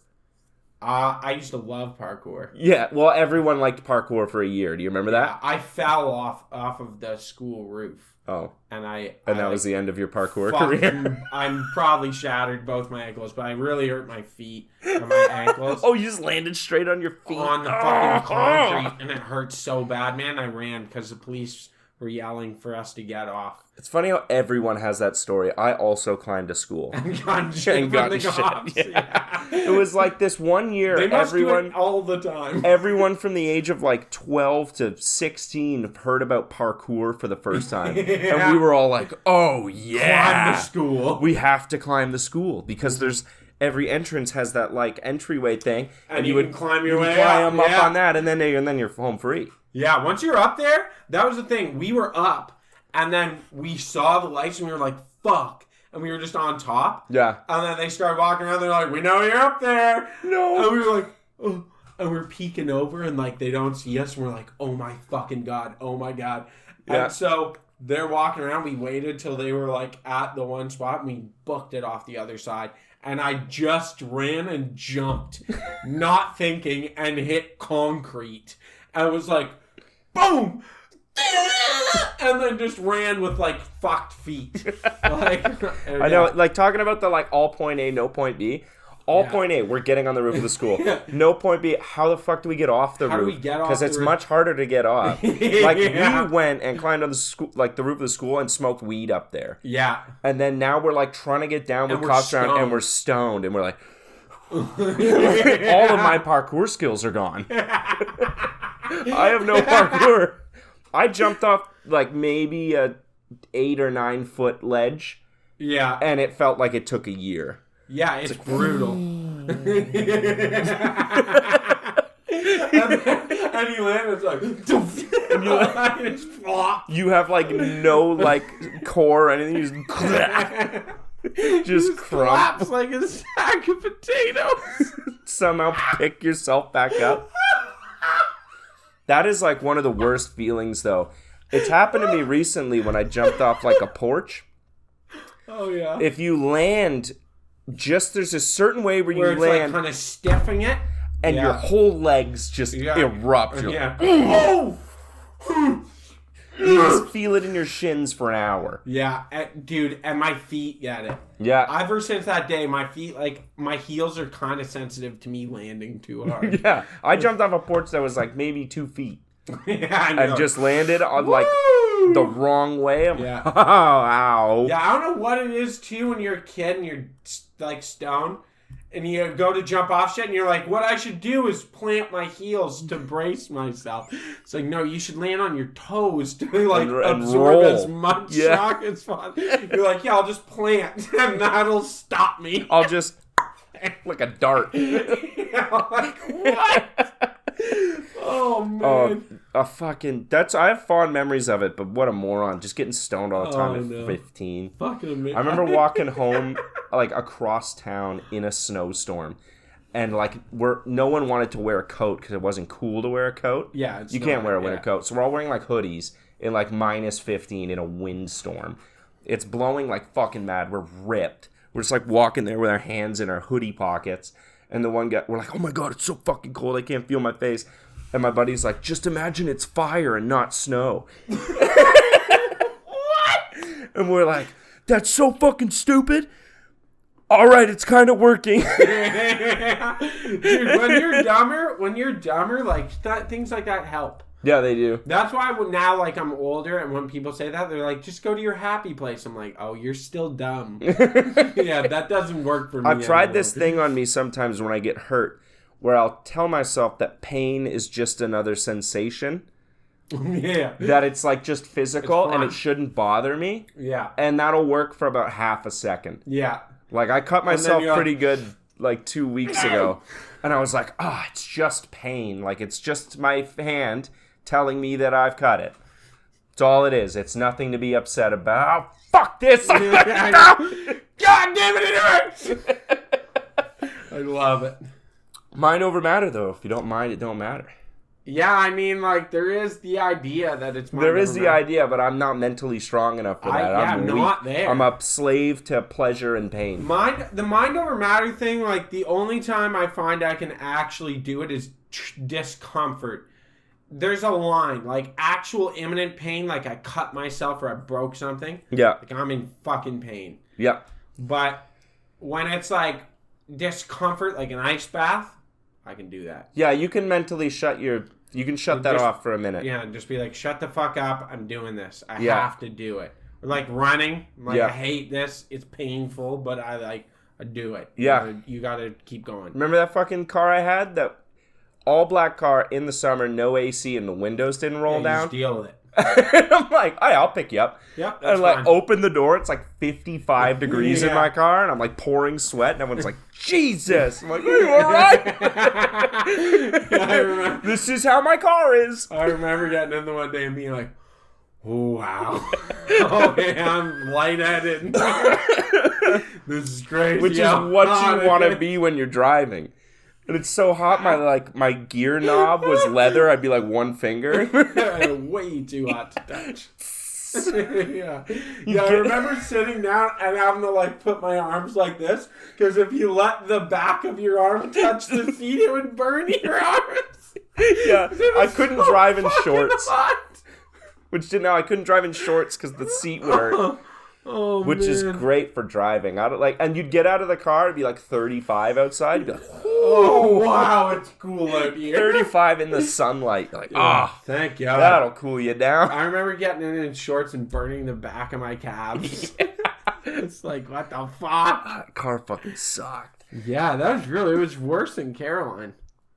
I used to love parkour. Yeah, well, everyone liked parkour for a year. Do you remember that? I fell off of the school roof, Oh, and that was the end of your parkour fucking- career. I'm probably shattered both my ankles, but I really hurt my feet and my ankles. Oh, you just landed straight on your feet On the fucking concrete, and it hurt so bad, man. I ran because the police were yelling for us to get off. It's funny how everyone has that story. I also climbed a school. Gun shit And from gun the shit, cops. yeah. Yeah. It was like this one year. They must do Everyone, it all the time. everyone from the age of like 12 to 16 heard about parkour for the first time, Yeah. and we were all like, "Oh Climb yeah, the school. we have to climb the school because there's." Every entrance has that like entryway thing, And you can climb your way climb up, up yeah. on that, and then you're home free. Yeah, once you're up there, that was the thing. We were up, and then we saw the lights, and we were like, fuck. And we were just on top. Yeah. And then they started walking around. They're like, we know you're up there. No. And we were like, oh. And we're peeking over, and like they don't see us. And we're like, oh my fucking God. Oh my God. Yeah. And so they're walking around. We waited till they were like at the one spot, and we booked it off the other side. And I just ran and jumped, not thinking, and hit concrete. And it was like, boom! And then just ran with like fucked feet. Like, I know, like talking about the like all point A, no point B. All Yeah. point A, we're getting on the roof of the school. No point B, how the fuck do we get off the How do roof? we get off Because the it's roof? much harder to get off. Like Yeah. we went and climbed on the school, like the roof of the school, and smoked weed up there. Yeah. And then now we're like trying to get down with we're cops around, and stoned. we're stoned, and we're like, all of my parkour skills are gone. I have no parkour. I jumped off like maybe a 8 or 9 foot ledge, Yeah. and it felt like it took a year. Yeah, it's brutal. and you land, it's like, and it's flop. You have like no like core or anything. You just crump. Flaps like a sack of potatoes. Somehow pick yourself back up. That is like one of the worst feelings, though. It's happened to me recently when I jumped off like a porch. Oh yeah. If you land, there's a certain way where Where you it's land, like kind of stiffing it. and Yeah. your whole legs just Yeah. erupt. You're Yeah. like, you just feel it in your shins for an hour. Yeah, dude, and my feet get it. Yeah. Ever since that day, my feet, like, my heels are kind of sensitive to me landing too hard. Yeah. I jumped off a porch that was like maybe 2 feet Yeah, I know. and just landed on like Woo! the wrong way. I'm Yeah. like, oh, ow. Yeah, I don't know what it is, too, when you're a kid and you're, like, stoned. And you go to jump off shit, and you're like, what I should do is plant my heels to brace myself. It's like, no, you should land on your toes to, like, And absorb roll. as much Yeah. shock as possible. You're like, yeah, I'll just plant, and that'll stop me. I'll just, like a dart. Like, what? Oh, man. Oh, I have fond memories of it, but what a moron. Just getting stoned all the time Oh, at no. 15. Fucking amazing. I remember walking home, like, across town in a snowstorm. And, like, no one wanted to wear a coat because it wasn't cool to wear a coat. Yeah, it's You can't not, wear a winter yeah. coat. So we're all wearing, like, hoodies in, like, minus 15 in a windstorm. It's blowing like fucking mad. We're ripped. We're just, like, walking there with our hands in our hoodie pockets. And the one guy, we're like, oh my God, it's so fucking cold. I can't feel my face. And my buddy's like, just imagine it's fire and not snow. What? And we're like, that's so fucking stupid. All right, it's kind of working. Dude, when you're dumber, like, things like that help. Yeah, they do. That's why now, like, I'm older, and when people say that, they're like, just go to your happy place. I'm like, oh, you're still dumb. Yeah, that doesn't work for me I've tried anymore. this thing on me sometimes when I get hurt, where I'll tell myself that pain is just another sensation, Yeah. that it's like just physical It's and fine. it shouldn't bother me, Yeah. and that'll work for about half a second. Yeah. Like, I cut myself you're like, pretty good like 2 weeks ago, and I was like, it's just pain. Like, it's just my hand telling me that I've cut it. It's all it is. It's nothing to be upset about. Oh, fuck this! God damn it, it hurts! I love it. Mind over matter, though. If you don't mind, it don't matter. Yeah, I mean, like, there is the idea that it's mind There is over the matter. idea, but I'm not mentally strong enough for that. I'm not weak. there. I'm a slave to pleasure and pain. The mind over matter thing, like, the only time I find I can actually do it is discomfort. There's a line, like, actual imminent pain, like I cut myself or I broke something. Yeah. Like, I'm in fucking pain. Yeah. But when it's, like, discomfort, like an ice bath, I can do that. Yeah, you can mentally shut that off for a minute. Yeah, and just be like, shut the fuck up, I'm doing this. I Yeah. have to do it. Or like running, like Yeah. I hate this, it's painful, but I do it. Yeah. You gotta keep going. Remember that fucking car I had? That all black car in the summer, no AC, and the windows didn't roll You down? just deal with it. And I'm like, hey, I'll pick you up. Yep, that's And like, fine. open the door. It's like 55 degrees in Yeah. my car, and I'm like pouring sweat, and everyone's like, Jesus. I'm like, are you all right? Yeah, I remember. This is how my car is. I remember getting in the one day and being like, oh, wow. Oh, man, I'm lightheaded. This is crazy. Which is what you want to be when you're driving. And it's so hot, my gear knob was leather. I'd be like one finger. Way too hot to touch. Yeah. I remember sitting down and having to like put my arms like this because if you let the back of your arm touch the seat, it would burn your arms. Yeah, I couldn't drive in fucking shorts. hot. I couldn't drive in shorts because the seat would hurt. Oh, Which is man. great for driving. And you'd get out of the car, it'd be like 35 outside. You'd be like, Oh, wow, it's cool out here. 35 in the sunlight. You're like, Thank God. that'll cool you down. I remember getting in shorts and burning the back of my calves. It's like, what the fuck? That car fucking sucked. Yeah, it was worse than Caroline.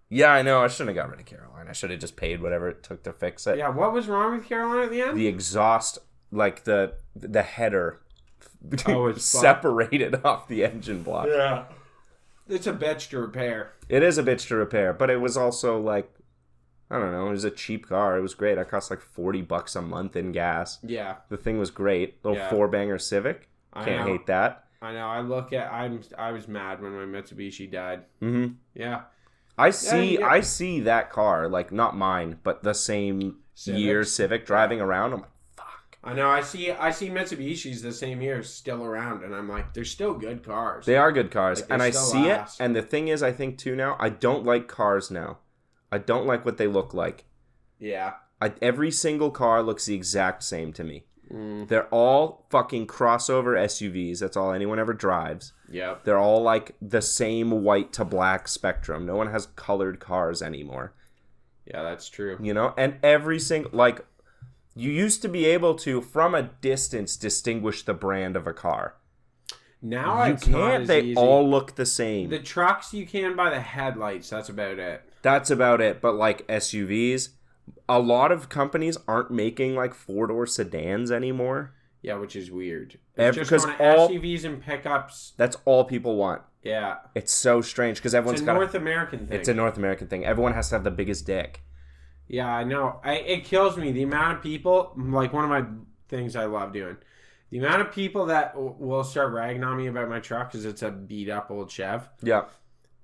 Yeah, I know. I shouldn't have got rid of Caroline. I should have just paid whatever it took to fix it. Yeah, what was wrong with Caroline at the end? The exhaust, like the header, It's fucked. separated off the engine block. Yeah. It's a bitch to repair. It is a bitch to repair, but it was also like, I don't know, it was a cheap car. It was great. It cost like $40 a month in gas. Yeah. The thing was great. Little four-banger Civic. I Can't know. hate that. I know. I was mad when my Mitsubishi died. Mm-hmm. Yeah. I see yeah. I see that car, like not mine, but the same year Civics? Civic driving around. I'm like, fuck. I know. I see Mitsubishis the same year still around, and I'm like, they're still good cars. They are good cars. Like, they and I still see last. it. And the thing is, I think too now, I don't like cars now. I don't like what they look like. Yeah. Every single car looks the exact same to me. Mm. They're all fucking crossover SUVs. That's all anyone ever drives. Yep. They're all like the same white to black spectrum. No one has colored cars anymore. Yeah, that's true. You know? And every single, like, you used to be able to, from a distance, distinguish the brand of a car. Now You it's not can't. as They easy. all look the same. The trucks you can by the headlights. That's about it. That's about it. But like SUVs, a lot of companies aren't making like four-door sedans anymore. Yeah, which is weird. Every- It's just 'cause going to all- SUVs and pickups. That's all people want. Yeah. It's so strange because everyone's It's a got. North American thing. It's a North American thing. Everyone has to have the biggest dick. Yeah, I know. It kills me. The amount of people, like one of my things I love doing, the amount of people that will start ragging on me about my truck because it's a beat up old Chev. Yeah.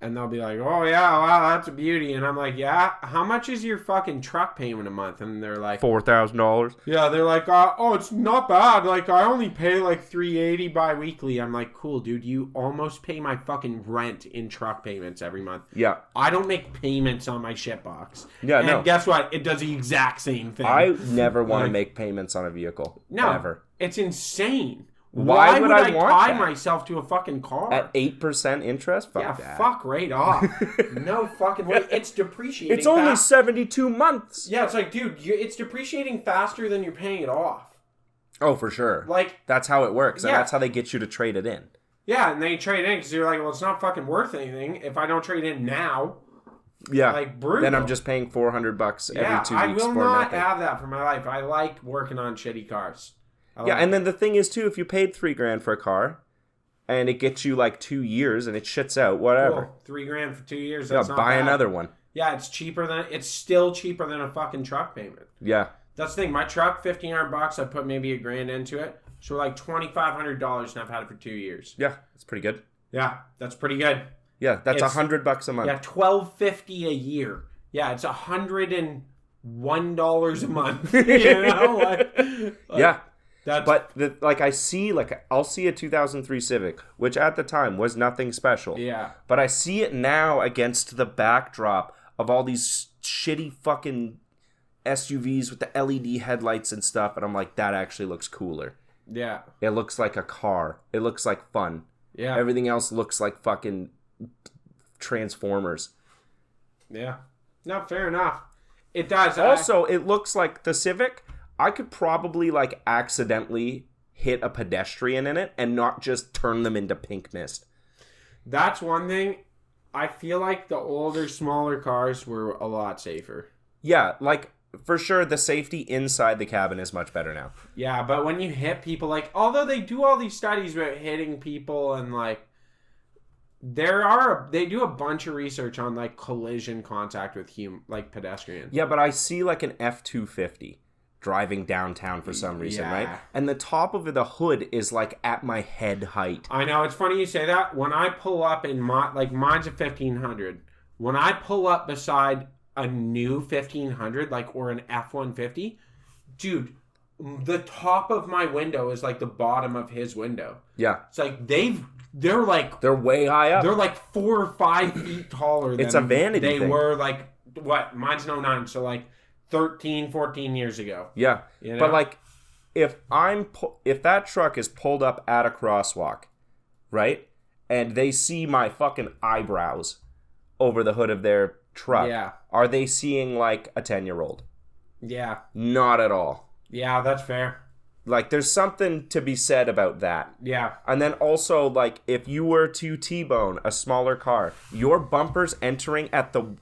And they'll be like, oh, yeah, wow, that's a beauty. And I'm like, yeah, how much is your fucking truck payment a month? And they're like, $4,000. yeah, they're like, oh, it's not bad. Like, I only pay like $380 bi-weekly. I'm like, cool, dude, you almost pay my fucking rent in truck payments every month. Yeah. I don't make payments on my shitbox. Yeah, and no. guess what? It does the exact same thing. I never want to Like- make payments on a vehicle. No, Ever. it's insane. Why would I want tie that? myself to a fucking car? At 8% interest? Fuck yeah, that. fuck right off. No fucking way. It's depreciating. It's only fast. 72 months. Yeah, it's like, dude, it's depreciating faster than you're paying it off. Oh, for sure. Like, That's how it works. And Yeah. that's how they get you to trade it in. yeah, and they trade in because you're like, well, it's not fucking worth anything if I don't trade in now. Yeah. Like, brutal. Then I'm just paying $400 every Yeah, 2 I weeks will for not nothing. have that for my life. I like working on shitty cars. Yeah, and then the thing is too, if you paid $3,000 for a car, and it gets you like 2 years, and it shits out. Whatever. Cool. $3,000 for 2 years. Yeah, That's not buy bad. another one. Yeah, it's still cheaper than a fucking truck payment. Yeah. That's the thing. My truck, $1,500. I put maybe $1,000 into it. So like $2,500, and I've had it for 2 years. Yeah, it's pretty good. Yeah, that's pretty good. Yeah, that's It's- $100 a month. Yeah, $1,250 a year. Yeah, it's $101 a month. You know, Yeah. That's, But I see, I'll see a 2003 Civic, which at the time was nothing special. yeah, But I see it now against the backdrop of all these shitty fucking SUVs with the LED headlights and stuff, and I'm like, that actually looks cooler. yeah, It looks like a car. It looks like fun. yeah, Everything else looks like fucking Transformers. yeah. No, fair enough. It does. Also, it looks like the Civic, I could probably accidentally hit a pedestrian in it and not just turn them into pink mist. That's one thing. I feel like the older, smaller cars were a lot safer. Yeah, for sure, the safety inside the cabin is much better now. Yeah, but when you hit people, although they do all these studies about hitting people and they do a bunch of research on collision contact with pedestrians. Yeah, but I see an F-250 driving downtown for some reason, Yeah. right? And the top of the hood is at my head height. I know, it's funny you say that. When I pull up in mine's a 1500. When I pull up beside a new 1500, or an F-150, dude, the top of my window is the bottom of his window. Yeah. It's they're way high up. They're 4 or 5 feet taller than It's a vanity they thing. were what? Mine's an 09, so 13, 14 years ago. Yeah. You know? But if if that truck is pulled up at a crosswalk, right? And they see my fucking eyebrows over the hood of their truck. Yeah. Are they seeing a 10-year-old? Yeah. Not at all. Yeah, that's fair. There's something to be said about that. Yeah. And then also, if you were to T-bone a smaller car, your bumper's entering at the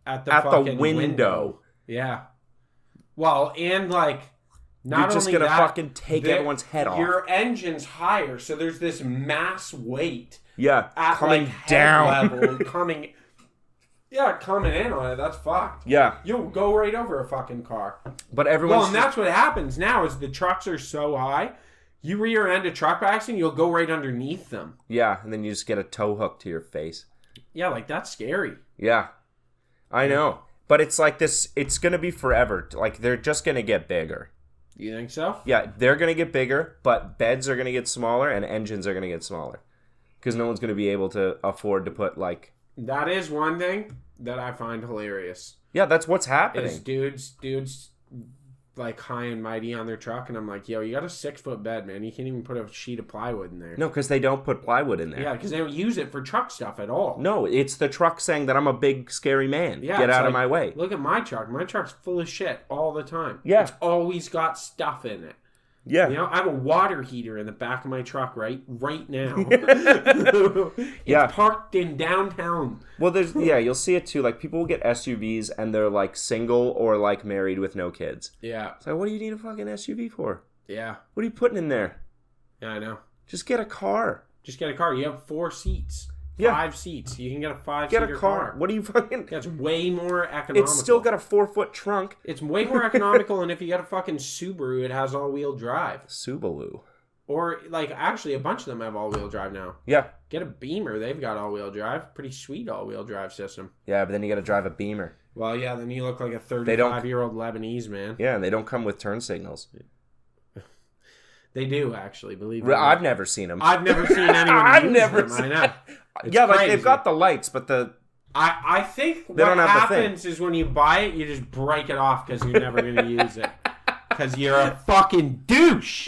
At the the fucking window. Yeah. Well, and not You're just only gonna that, fucking take everyone's head off. Your engine's higher, so there's this mass weight Yeah, at coming head down. level, coming in on it. That's fucked. Yeah, You'll go right over a fucking car. but everyone's Well, and that's what happens now is the trucks are so high. You rear end a truck by accident, you'll go right underneath them. yeah, and then you just get a tow hook to your face. Yeah, that's scary. Yeah, I know. But it's this, it's going to be forever. They're just going to get bigger. You think so? Yeah, they're going to get bigger, but beds are going to get smaller and engines are going to get smaller. Because no one's going to be able to afford to put, That is one thing that I find hilarious. Yeah, that's what's Is happening. dudes high and mighty on their truck, and I'm like, yo, you got a 6-foot bed, man. You can't even put a sheet of plywood in there. No, because they don't put plywood in there. Yeah, because they don't use it for truck stuff at all. No, it's the truck saying that I'm a big, scary man. Yeah, Get it's out of my way. Look at my truck. My truck's full of shit all the time. Yeah. It's always got stuff in it. Yeah. You know, I have a water heater in the back of my truck right now. It's Yeah. parked in downtown. Well, you'll see it too. People will get SUVs and they're single or married with no kids. Yeah, It's what do you need a fucking SUV for? yeah, What are you putting in there? yeah. I know. Just get a car. Just get a car. You have 4 seats, Yeah. 5 seats. You can get a 5-seater Get a car. What do you fucking... Yeah, it's way more economical. It's still got a 4-foot trunk. It's way more economical, and if you got a fucking Subaru, it has all-wheel drive. Subaru. Or actually, a bunch of them have all-wheel drive now. Yeah. Get a Beamer. They've got all-wheel drive. Pretty sweet all-wheel drive system. Yeah, but then you got to drive a Beamer. Well, yeah, then you look like a They don't- 35-year-old Lebanese man. Yeah, and they don't come with turn signals. They do, actually, believe me. I've never seen them. I've never seen anyone I've use never them. seen- I know. It's Yeah, crazy. they've got the lights, but the... I think what don't have the thing. happens is when you buy it, you just break it off because you're never going to use it. Because you're a fucking douche.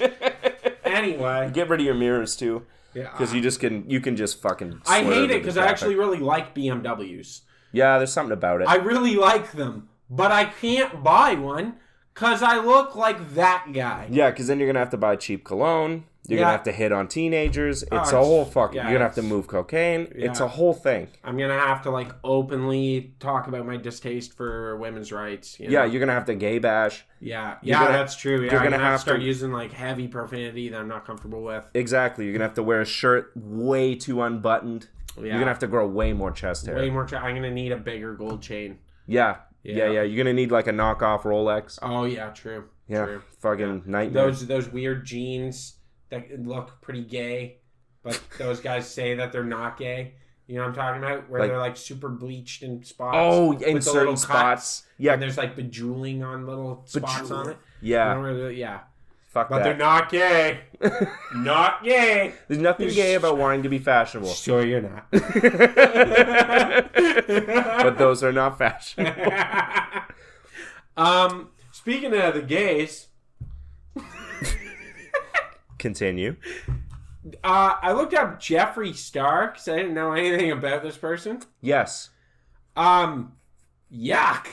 Anyway. Get rid of your mirrors, too. Yeah. Because you can just fucking I swerve hate into it because I traffic. actually really like BMWs. Yeah, there's something about it. I really like them. But I can't buy one Because I look like that guy. Yeah, because then you're going to have to buy cheap cologne. You're going to have to hit on teenagers. It's a it's- whole fucking... yeah, you're going to have to move cocaine. Yeah. It's a whole thing. I'm going to have to, like, openly talk about my distaste for women's rights. You know? Yeah, you're going to have to gay bash. Yeah, You're gonna- that's true. Yeah, you're I'm gonna gonna have have to start to- using, like, heavy profanity that I'm not comfortable with. Exactly. You're going to have to wear a shirt way too unbuttoned. Yeah. You're going to have to grow way more chest hair. Way more. I'm going to need a bigger gold chain. Yeah. Yeah. You're going to need like a knockoff Rolex. Oh, yeah, true. Yeah. True. Fucking nightmare. Those weird jeans that look pretty gay, but those guys say that they're not gay. You know what I'm talking about? Where Like- they're like super bleached in spots. Oh, in with the certain little spots. cuts, Yeah. And there's like bejeweling on little spots on it. Yeah. You know where yeah. Fuck But that. they're not gay. Not gay. There's nothing gay about wanting to be fashionable. Sure you're not. But those are not fashion. Speaking of the gays, Continue. I looked up Jeffree Star because I didn't know anything about this person. Yes. Yuck.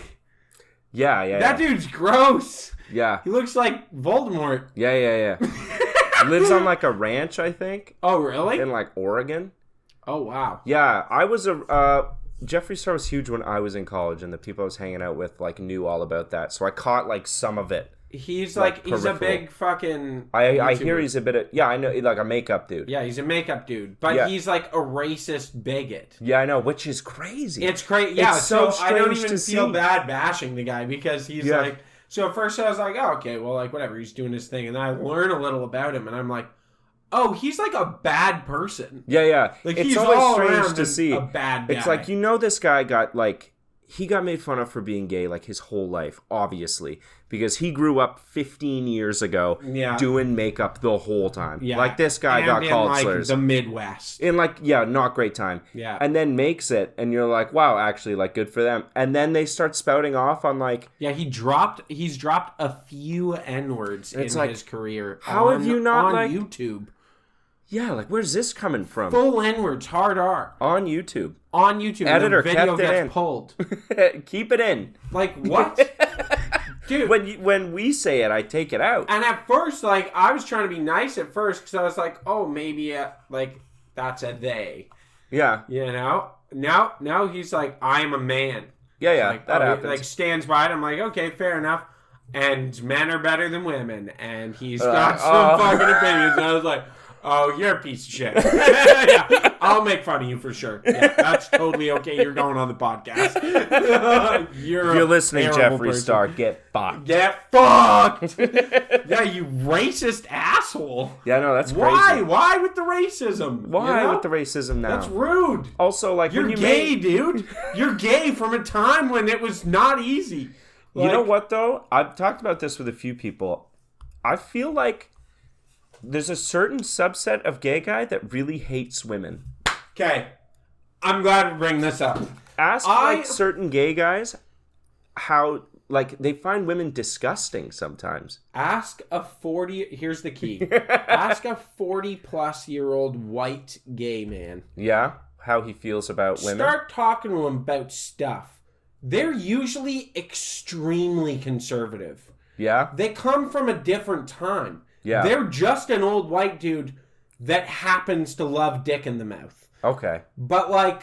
Yeah. That dude's gross. Yeah. He looks like Voldemort. Yeah. Lives on like a ranch, I think, Oh, really? in like Oregon. Oh, wow. Yeah, I was Jeffree Star was huge when I was in college, and the people I was hanging out with like knew all about that. So I caught like some of it. He's Like, he's a peripheral. big fucking... I hear YouTuber. he's a bit of I know, like a makeup dude. Yeah, he's a makeup dude. But Yeah. he's like a racist bigot. Yeah, I know, which is crazy. It's crazy. Yeah, It's so I don't strange even to feel see. bad bashing the guy because he's Yeah. like... So at first I was like, oh, okay, well, like, whatever. He's doing his thing. And then I learn a little about him, and I'm like, oh, he's like a bad person. Yeah. Like, It's he's always all strange around to see. a bad guy. It's like, you know, this guy got like he got made fun of for being gay like his whole life, obviously, because he grew up 15 years ago Yeah. doing makeup the whole time. Yeah. Like this guy And got in, called like, slurs. the Midwest. In like, yeah, not great time. Yeah. And then makes it, and you're like, wow, actually, like, good for them. And then they start spouting off on like, Yeah, he's dropped a few N-words in It's like, his career. how have you not, on like- YouTube? yeah, like, where's this coming from? Full N-words, hard R. On YouTube. On YouTube. Editor the video kept it gets in. pulled. Keep it in. Like, what? Dude. When we say it, I take it out. And at first, like, I was trying to be nice at first because I was like, oh, maybe, like, that's a they. Yeah. You know? Now he's like, I'm a man. Yeah, Like, that he, happens. like, stands by it. I'm like, okay, fair enough. And men are better than women. And he's got some fucking opinions. And I was like, oh, you're a piece of shit. Yeah, I'll make fun of you for sure. Yeah, that's totally okay. You're going on the podcast. You're listening, terrible Jeffree person. Star. Get fucked. Get fucked. Yeah, you racist asshole. Yeah, no, that's Why? crazy. Why with the racism? Why You know? with the racism now? That's rude. Also, like, You're when you gay, made... dude. You're gay from a time when it was not easy. You know Like, what, though? I've talked about this with a few people. I feel like there's a certain subset of gay guy that really hates women. Okay, I'm glad to bring this up. Ask, like, certain gay guys how, like, they find women disgusting sometimes. Ask a 40. Here's the key. Ask a 40-plus-year-old white gay man. Yeah? How he feels about women. Start talking to them about stuff. They're usually extremely conservative. Yeah? They come from a different time. Yeah. They're just an old white dude that happens to love dick in the mouth. Okay. But, like,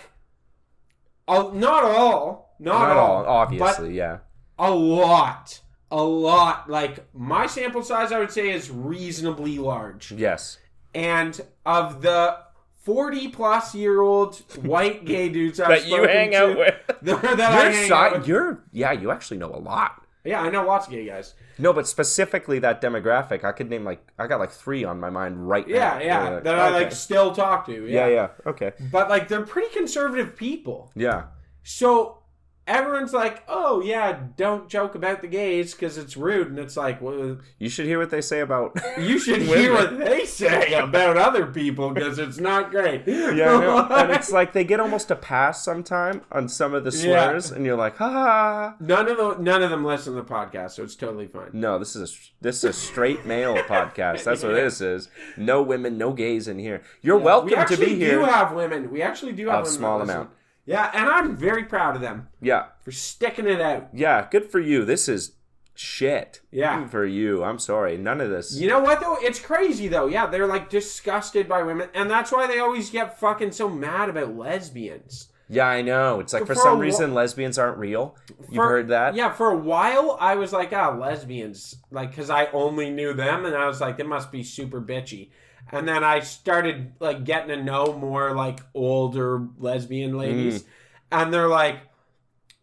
not all. Not all, but obviously, yeah. a lot. Like, my sample size, I would say, is reasonably large. Yes. And of the 40-plus-year-old white gay dudes I've That you spoken hang to, out with. that You actually know a lot. Yeah, I know lots of gay guys. No, but specifically that demographic, I could name I got like 3 on my mind right now. Yeah, that I like still talk to. Yeah, okay. But like they're pretty conservative people. Yeah. So everyone's like, "Oh yeah, don't joke about the gays because it's rude." And it's like, well, You should hear what they say about you should hear what they say about other people because it's not great. Yeah, I know. And it's like they get almost a pass sometime on some of the slurs, and you're like, ha. None of them listen to the podcast, so it's totally fine. No, this is a straight male podcast. That's what this is. No women, no gays in here. You're welcome to be here. We have women. We actually do have A women small that listen. amount. Yeah, and I'm very proud of them Yeah. for sticking it out. Yeah, good for you. This is Shit. Yeah. For you. I'm sorry. None of this. You know what, though? It's crazy, though. Yeah, they're, like, disgusted by women. And that's why they always get fucking so mad about lesbians. Yeah, I know. It's like, for some reason, lesbians aren't real. You've heard that? Yeah, for a while, I was like, lesbians. Like, because I only knew them, and I was like, they must be super bitchy. And then I started, like, getting to know more, like, older lesbian ladies. And they're like,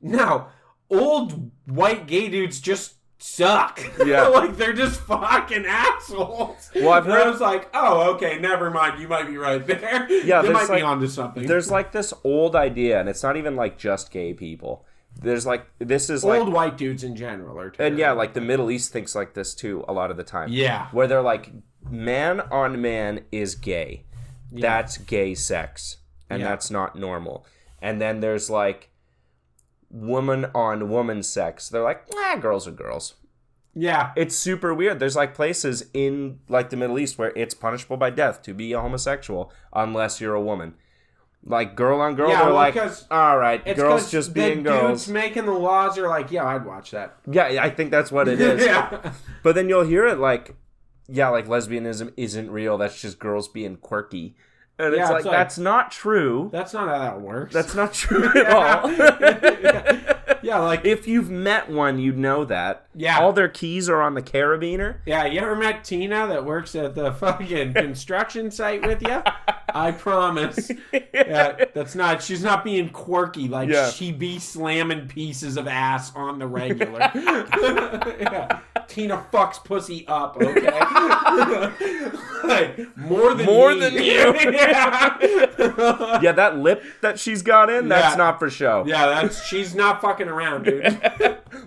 no, old white gay dudes just suck. Yeah. Like, they're just fucking assholes. Well, I've heard... I was like, oh, okay, never mind. You might be right there. Yeah, they might like, be onto something. There's, like, this old idea, and it's not even, like, just gay people. There's, like, this is, old like... white dudes in general are terrible. And, yeah, like, the Middle East thinks like this, too, a lot of the time. Yeah. Where they're like, man on man is gay. Yeah. That's gay sex. And that's not normal. And then there's, like, woman on woman sex. They're like, girls are girls. Yeah. It's super weird. There's like places in like the Middle East where it's punishable by death to be a homosexual unless you're a woman. Like girl on girl, they're like, all right, girls just being girls. Dudes making the laws are like, yeah, I'd watch that. Yeah, I think that's what it is. Yeah. But then you'll hear it like, yeah, like lesbianism isn't real. That's just girls being quirky. And it's like, that's not true. That's not how that works. That's not true at all. Yeah, like... If you've met one, you'd know that. Yeah. All their keys are on the carabiner. Yeah, you ever met Tina that works at the fucking construction site with you? I promise. Yeah, that's not... She's not being quirky. Like, she be slamming pieces of ass on the regular. Yeah. Tina fucks pussy up, okay? Like, more than you. Yeah, that lip that she's got in, that's not for show. Yeah, she's not fucking around, dude.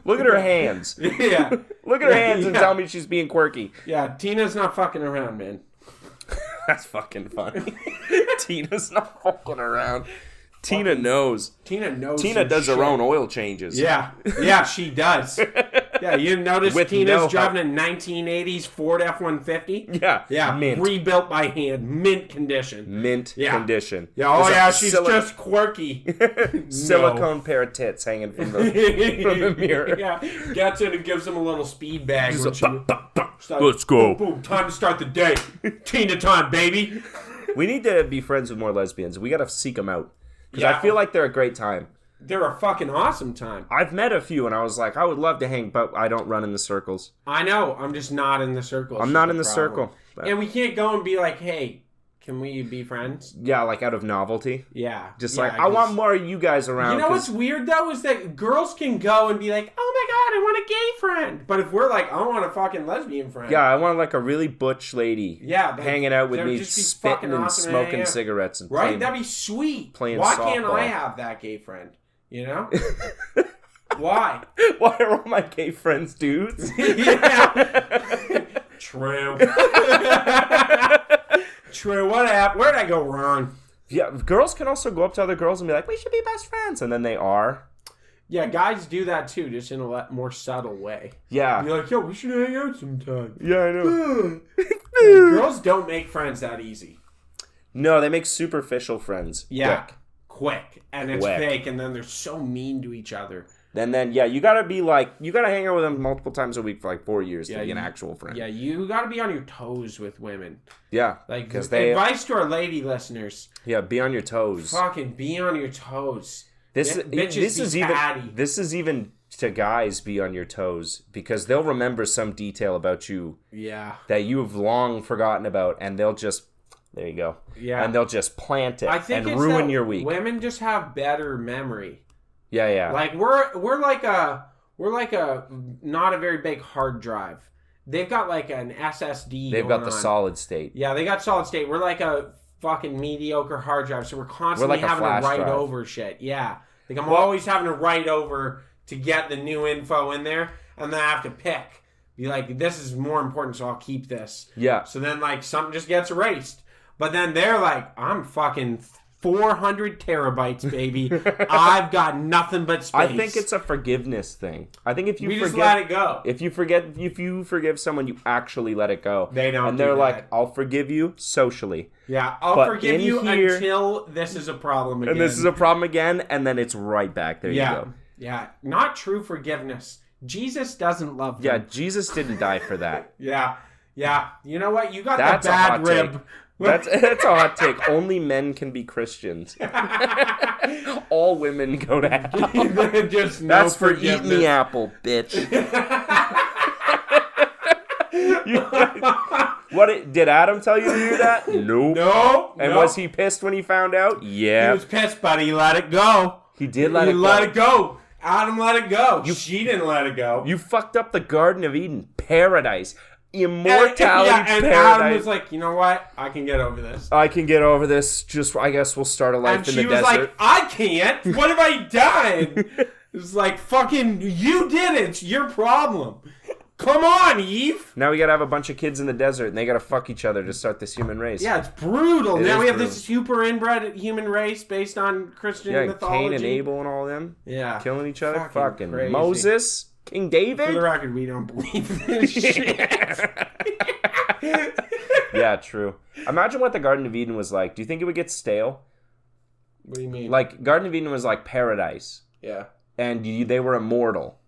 Look at her hands. Yeah. Look at her hands and tell me she's being quirky. Yeah, Tina's not fucking around, man. That's fucking funny. Tina's not fucking around. Tina knows. Tina knows. Tina does her own oil changes. Yeah. Yeah, she does. Yeah, you notice With Tina's driving a 1980s Ford F-150? Yeah. Yeah, mint. Rebuilt by hand. Mint condition. Mint condition. Yeah, oh yeah, she's just quirky. Silicone pair of tits hanging from the mirror. Yeah, gets in and gives him a little speed bag. Let's go. Boom, time to start the day. Tina time, baby. We need to be friends with more lesbians. We gotta seek them out. Because I feel like they're a great time. They're a fucking awesome time. I've met a few, and I was like, I would love to hang, but I don't run in the circles. I know. I'm just not in the circle. I'm not in the circle. But... And we can't go and be like, hey, can we be friends? Yeah, like out of novelty. Yeah. Just like, I want more of you guys around. You know what's weird, though, is that girls can go and be like, oh my god, I want a gay friend. But if we're like, I want a fucking lesbian friend. Yeah, I want like a really butch lady hanging out with me, just spitting and awesome smoking cigarettes. And right? That'd be sweet. Why can't I have that gay friend? You know? Why? Why are all my gay friends dudes? Yeah. True. True. What happened? Where'd I go wrong? Yeah, girls can also go up to other girls and be like, we should be best friends. And then they are. Yeah, guys do that too, just in a more subtle way. Yeah. Be like, yo, we should hang out sometime. Yeah, I know. Girls don't make friends that easy. No, they make superficial friends. Yeah. Quick. And it's fake, and then they're so mean to each other. And then, you gotta be like, you gotta hang out with them multiple times a week for like 4 years to be an actual friend. Yeah, you gotta be on your toes with women. Yeah. Like, advice to our lady listeners. Yeah, be on your toes. Fucking be on your toes. This is even to guys, be on your toes, because they'll remember some detail about you that you have long forgotten about, and they'll just, there you go. Yeah. And they'll just plant it and ruin your week. Women just have better memory. Yeah, yeah. Like we're like a not a very big hard drive. They've got like an SSD. They've got the solid state. Yeah, they got solid state. We're like a fucking mediocre hard drive, so we're constantly having to write over shit. Yeah, like I'm always having to write over to get the new info in there, and then I have to pick. Be like, this is more important, so I'll keep this. Yeah. So then like something just gets erased, but then they're like, I'm fucking 400 terabytes, baby. I've got nothing but space. I think it's a forgiveness thing. I think if you just let it go. If you forgive someone, you actually let it go. They don't. And they're like, I'll forgive you socially. Yeah, I'll forgive you until this is a problem again. And this is a problem again, and then it's right back. There you go. Yeah, not true forgiveness. Jesus doesn't love them. Yeah, Jesus didn't die for that. Yeah. You know what? You got That's the a bad hot rib. take. That's a hot take. Only men can be Christians. All women go to hell. Just no That's for eating forgiveness. the apple, bitch. Did Adam tell you to do that? Nope. No. And no. was he pissed when he found out? He Yeah. was pissed, but he let it go. He did let He it go. let it go. Adam let it go. She didn't let it go. You fucked up the Garden of Eden. Paradise. Immortality and paradise. Adam was like, you know what? I can get over this. I can get over this. Just, I guess we'll start a life And in she the was desert. like, I can't. What have I done? It's like, fucking, you did it. It's your problem. Come on, Eve. Now we gotta have a bunch of kids in the desert, and they gotta fuck each other to start this human race. Yeah, it's brutal. It Now is we have brutal. this super inbred human race based on Christian Yeah, mythology. Cain and Abel and all them. Yeah. Killing each other. Fucking crazy. Moses. King For the David. record, we don't believe this shit. Yeah, true. Imagine what the Garden of Eden was like. Do you think it would get stale? What do you mean? Like, Garden of Eden was like paradise. Yeah. And they were immortal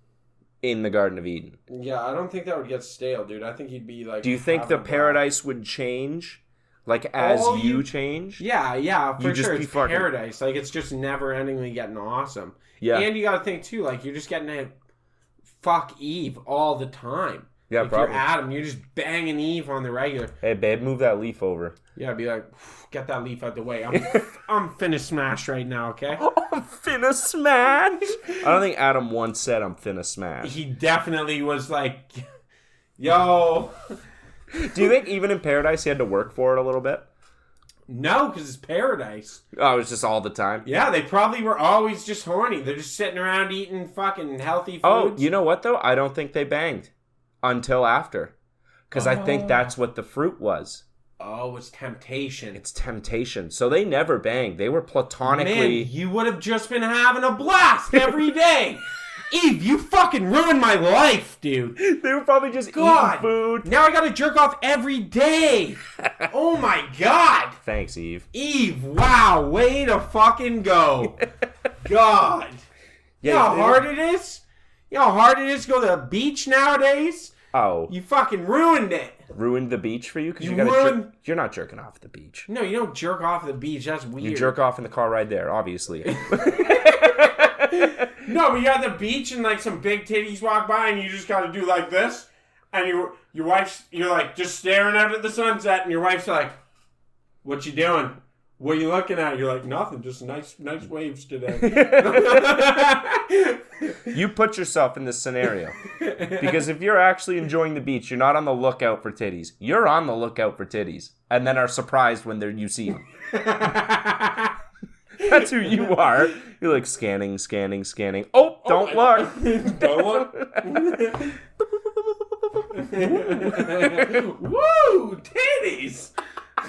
in the Garden of Eden. Yeah, I don't think that would get stale, dude. I think you'd be like... Do you think the having a blast. paradise would change? Like, as Oh, you you- change? Yeah, for You'd just sure. be It's fucking- paradise. Like, it's just never-endingly getting awesome. Yeah. And you gotta think, too, like, you're just getting to fuck Eve all the time. Yeah, like, probably. You're Adam. You're just banging Eve on the regular. Hey, babe, move that leaf over. Yeah, be like, get that leaf out the way. I'm finna smash right now, okay? I'm finna smash. I don't think Adam once said I'm finna smash. He definitely was like, yo. Do you think even in paradise he had to work for it a little bit? No, because it's paradise. Oh, it was just all the time? Yeah, they probably were always just horny. They're just sitting around eating fucking healthy foods. Oh, you know what, though? I don't think they banged until after. Because I think that's what the fruit was. Oh, it's temptation. It's temptation. So they never banged. They were platonically... Man, you would have just been having a blast every day. Eve, you fucking ruined my life, dude. They were probably just God. eating food. Now I gotta jerk off every day. Oh my God. Thanks, Eve. Eve, wow, way to fucking go. God. You know how they hard were- it is? You know how hard it is to go to the beach nowadays? Oh, You fucking ruined it. ruined the beach for you? Because You you gotta ruined- You're not jerking off at the beach. No, you don't jerk off at the beach. That's weird. You jerk off in the car ride there, obviously. No, but you're at the beach and like some big titties walk by and you just gotta do like this. And your wife's, you're like just staring out at the sunset and your wife's like, what you doing? What are you looking at? You're like, nothing, just nice waves today. You put yourself in this scenario. Because if you're actually enjoying the beach, you're not on the lookout for titties. You're on the lookout for titties. And then are surprised when you see them. That's who you are. You're like scanning. Oh, don't look. Don't look. Woo! Titties!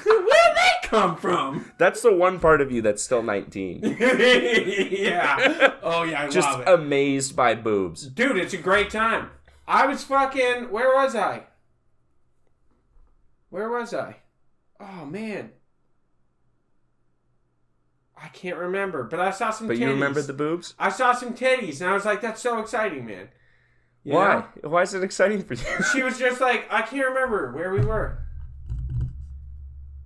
Where'd they come from? That's the one part of you that's still 19. Yeah. Oh, yeah, I Just love it. amazed by boobs. Dude, it's a great time. I was fucking... Where was I? Oh, man. I can't remember, but I saw some titties. But you remember the boobs? I saw some titties, and I was like, that's so exciting, man. You Why? know? Why is it exciting for you? She was just like, I can't remember where we were.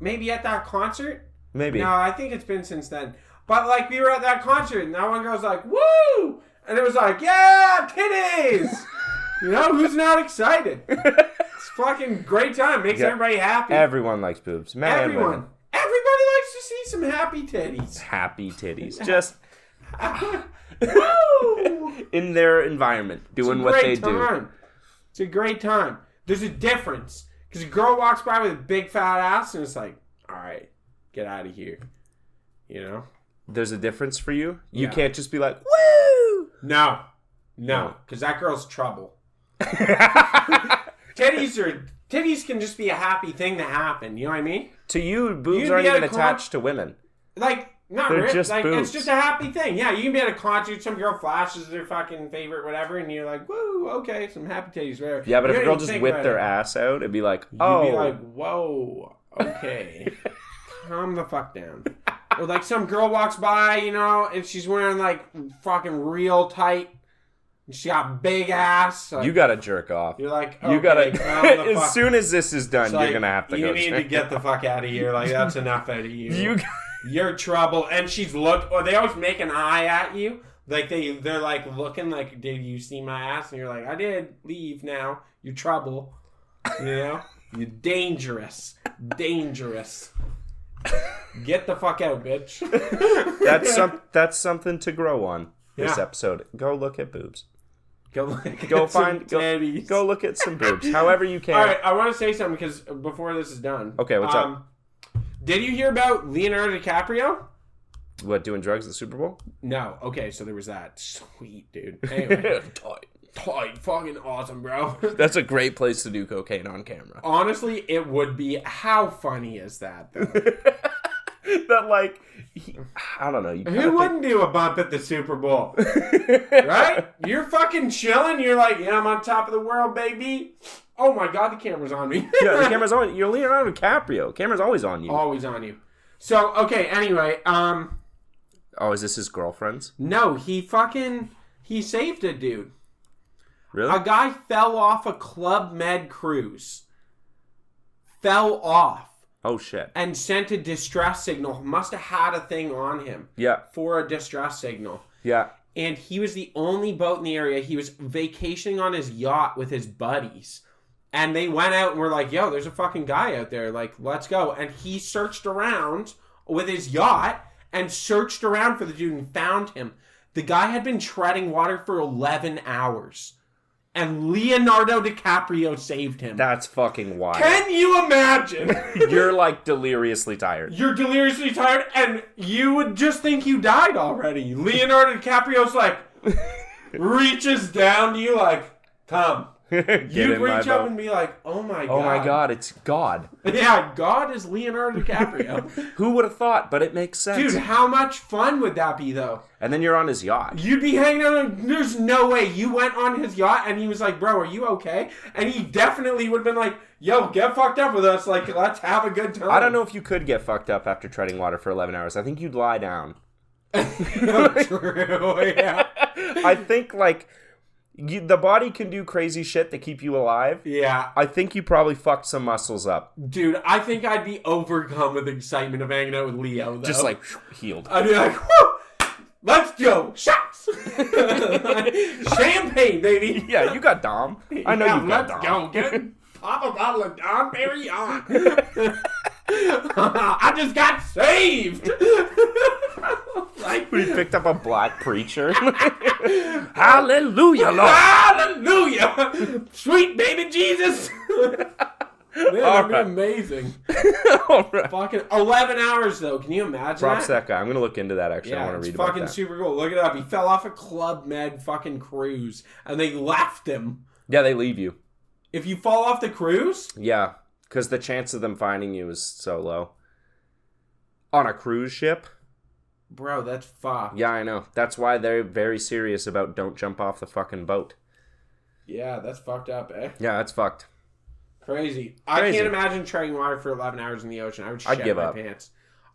Maybe at that concert? Maybe. No, I think it's been since then. But, like, we were at that concert, and that one goes like, woo! And it was like, yeah, titties! You know, who's not excited? It's fucking great time. Makes Yeah. everybody happy. Everyone likes boobs. Men and Everyone. women. Everybody likes to see some happy titties. Happy titties. Just Woo! in their environment, doing what they do. It's a great time. There's a difference. Because a girl walks by with a big fat ass and it's like, all right, get out of here. You know? There's a difference for you? You Yeah. can't just be like, woo! No. Because that girl's trouble. Titties can just be a happy thing to happen. You know what I mean? To you, boobs You aren't can be even at a attached to women. Like, not They're really. just Like, boobs. it's just a happy thing. Yeah, you can be at a concert, some girl flashes their fucking favorite whatever, and you're like, woo, okay, some happy titties, whatever. Yeah, but You if a don't girl even just think whipped about their it. ass out, it'd be like, You'd oh. be like, whoa, okay. Calm the fuck down. Or like some girl walks by, you know, and she's wearing like fucking real tight She got big ass. Like, You gotta jerk off. You're like, okay, You gotta. calm the fuck. As soon as this is done, It's you're like, gonna have to you go. need to get the fuck out of here. Like, that's enough out of you. You. You're trouble. And she's or they always make an eye at you. Like, they're like looking like, did you see my ass? And you're like, I did. Leave now. You're trouble. You know? You're dangerous. Dangerous. Get the fuck out, bitch. That's something to grow on. This Yeah. episode. Go look at boobs. Go look at some titties. Go look at some boobs. However you can. All right, I want to say something because before this is done. Okay, what's up? Did you hear about Leonardo DiCaprio? What, doing drugs at the Super Bowl? No. Okay, so there was that. Sweet, dude. Anyway. Tight. Fucking awesome, bro. That's a great place to do cocaine on camera. Honestly, it would be. How funny is that, though? That, like, I don't know. Who wouldn't do a bump at the Super Bowl? Right? You're fucking chilling. You're like, yeah, I'm on top of the world, baby. Oh my God, the camera's on me. Yeah, the camera's on. You're Leonardo DiCaprio. Camera's always on you. Always on you. So, okay, anyway, Oh, is this his girlfriend's? no, he saved a dude. Really? A guy fell off a Club Med cruise. Fell off. Oh, shit. And sent a distress signal. Must have had a thing on him. Yeah. For a distress signal. Yeah. And he was the only boat in the area. He was vacationing on his yacht with his buddies. And they went out and were like, yo, there's a fucking guy out there. Like, let's go. And he searched around with his yacht and searched around for the dude and found him. The guy had been treading water for 11 hours. And Leonardo DiCaprio saved him. That's fucking wild. Can you imagine? You're, like, deliriously tired. You're deliriously tired, and you would just think you died already. Leonardo DiCaprio's like, reaches down to you like, come. You'd reach up and be like, oh my God. Oh my God, it's God. Yeah, God is Leonardo DiCaprio. Who would have thought, but it makes sense. Dude, how much fun would that be, though? And then you're on his yacht. You'd be hanging out, there's no way. You went on his yacht, and he was like, bro, are you okay? And he definitely would have been like, yo, get fucked up with us. Like, let's have a good time. I don't know if you could get fucked up after treading water for 11 hours. I think you'd lie down. True, yeah. I think, like, the body can do crazy shit to keep you alive. Yeah. I think you probably fucked some muscles up. Dude, I think I'd be overcome with excitement of hanging out with Leo, though. Just like, healed. I'd be like, whoo! Let's go! Shots! Champagne, baby! Yeah, you got Dom. I know you got let's Dom. go. Pop a bottle of Don Perignon. I just got saved! Like, We picked up a black preacher. Hallelujah, Lord. hallelujah! Sweet baby Jesus! Man, that'd be amazing. All right. Fucking 11 hours, though. Can you imagine Props to that? that guy. I'm going to look into that, actually. I Yeah, want it's to read about fucking that. super cool. Look it up. He fell off a Club Med fucking cruise, and they left him. Yeah, they leave you. If you fall off the cruise, Yeah, because the chance of them finding you is so low. On a cruise ship? bro, that's fucked. Yeah, I know. That's why they're very serious about don't jump off the fucking boat. Yeah, that's fucked up, eh? Yeah, that's fucked. Crazy. I can't imagine treading water for 11 hours in the ocean. I would shit give my up. pants.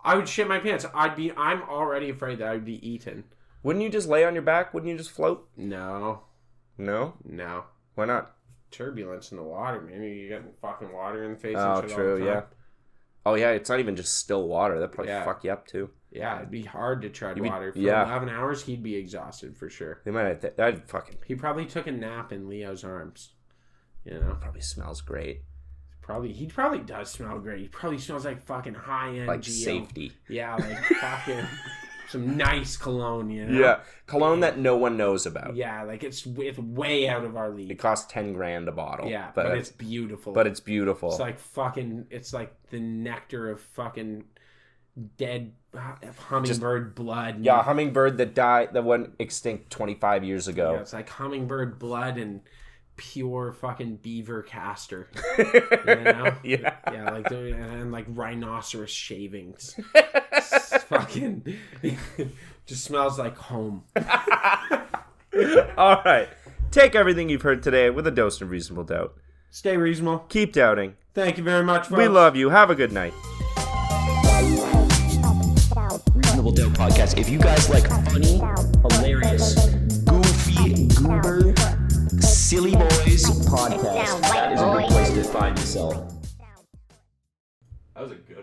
I would shit my pants. I'm already afraid that I'd be eaten. Wouldn't you just lay on your back? Wouldn't you just float? No. No? Why not? Turbulence in the water, man. You're getting fucking water in the face Oh, and shit true, all the time. yeah. Oh, yeah, it's not even just still water. That'd probably Yeah. fuck you up, too. Yeah, it'd be hard to tread You'd be- water. For yeah. 11 hours, he'd be exhausted for sure. They might have that'd fucking He probably took a nap in Leo's arms. You know? probably smells great. He probably does smell great. He probably smells like fucking high-end Like Geo. safety. Yeah, like fucking some nice cologne, you know? Yeah. Cologne that no one knows about. Yeah, like it's way out of our It league. costs $10,000 a bottle. Yeah, but it's beautiful. But it's beautiful. It's like fucking, it's like the nectar of fucking dead hummingbird blood. Yeah, a hummingbird that died, that went extinct 25 years ago. Yeah, it's like hummingbird blood and pure fucking beaver castor. You know? Yeah. Yeah, like and like rhinoceros shavings. It's fucking just smells like home. All right. Take everything you've heard today with a dose of reasonable doubt. Stay reasonable. Keep doubting. Thank you very much, folks. We love you. Have a good night. Reasonable Doubt Podcast. If you guys like funny, hilarious, goofy, goober, Silly Boys Podcast. Sound right, That is a good boy. place to find yourself. That was a good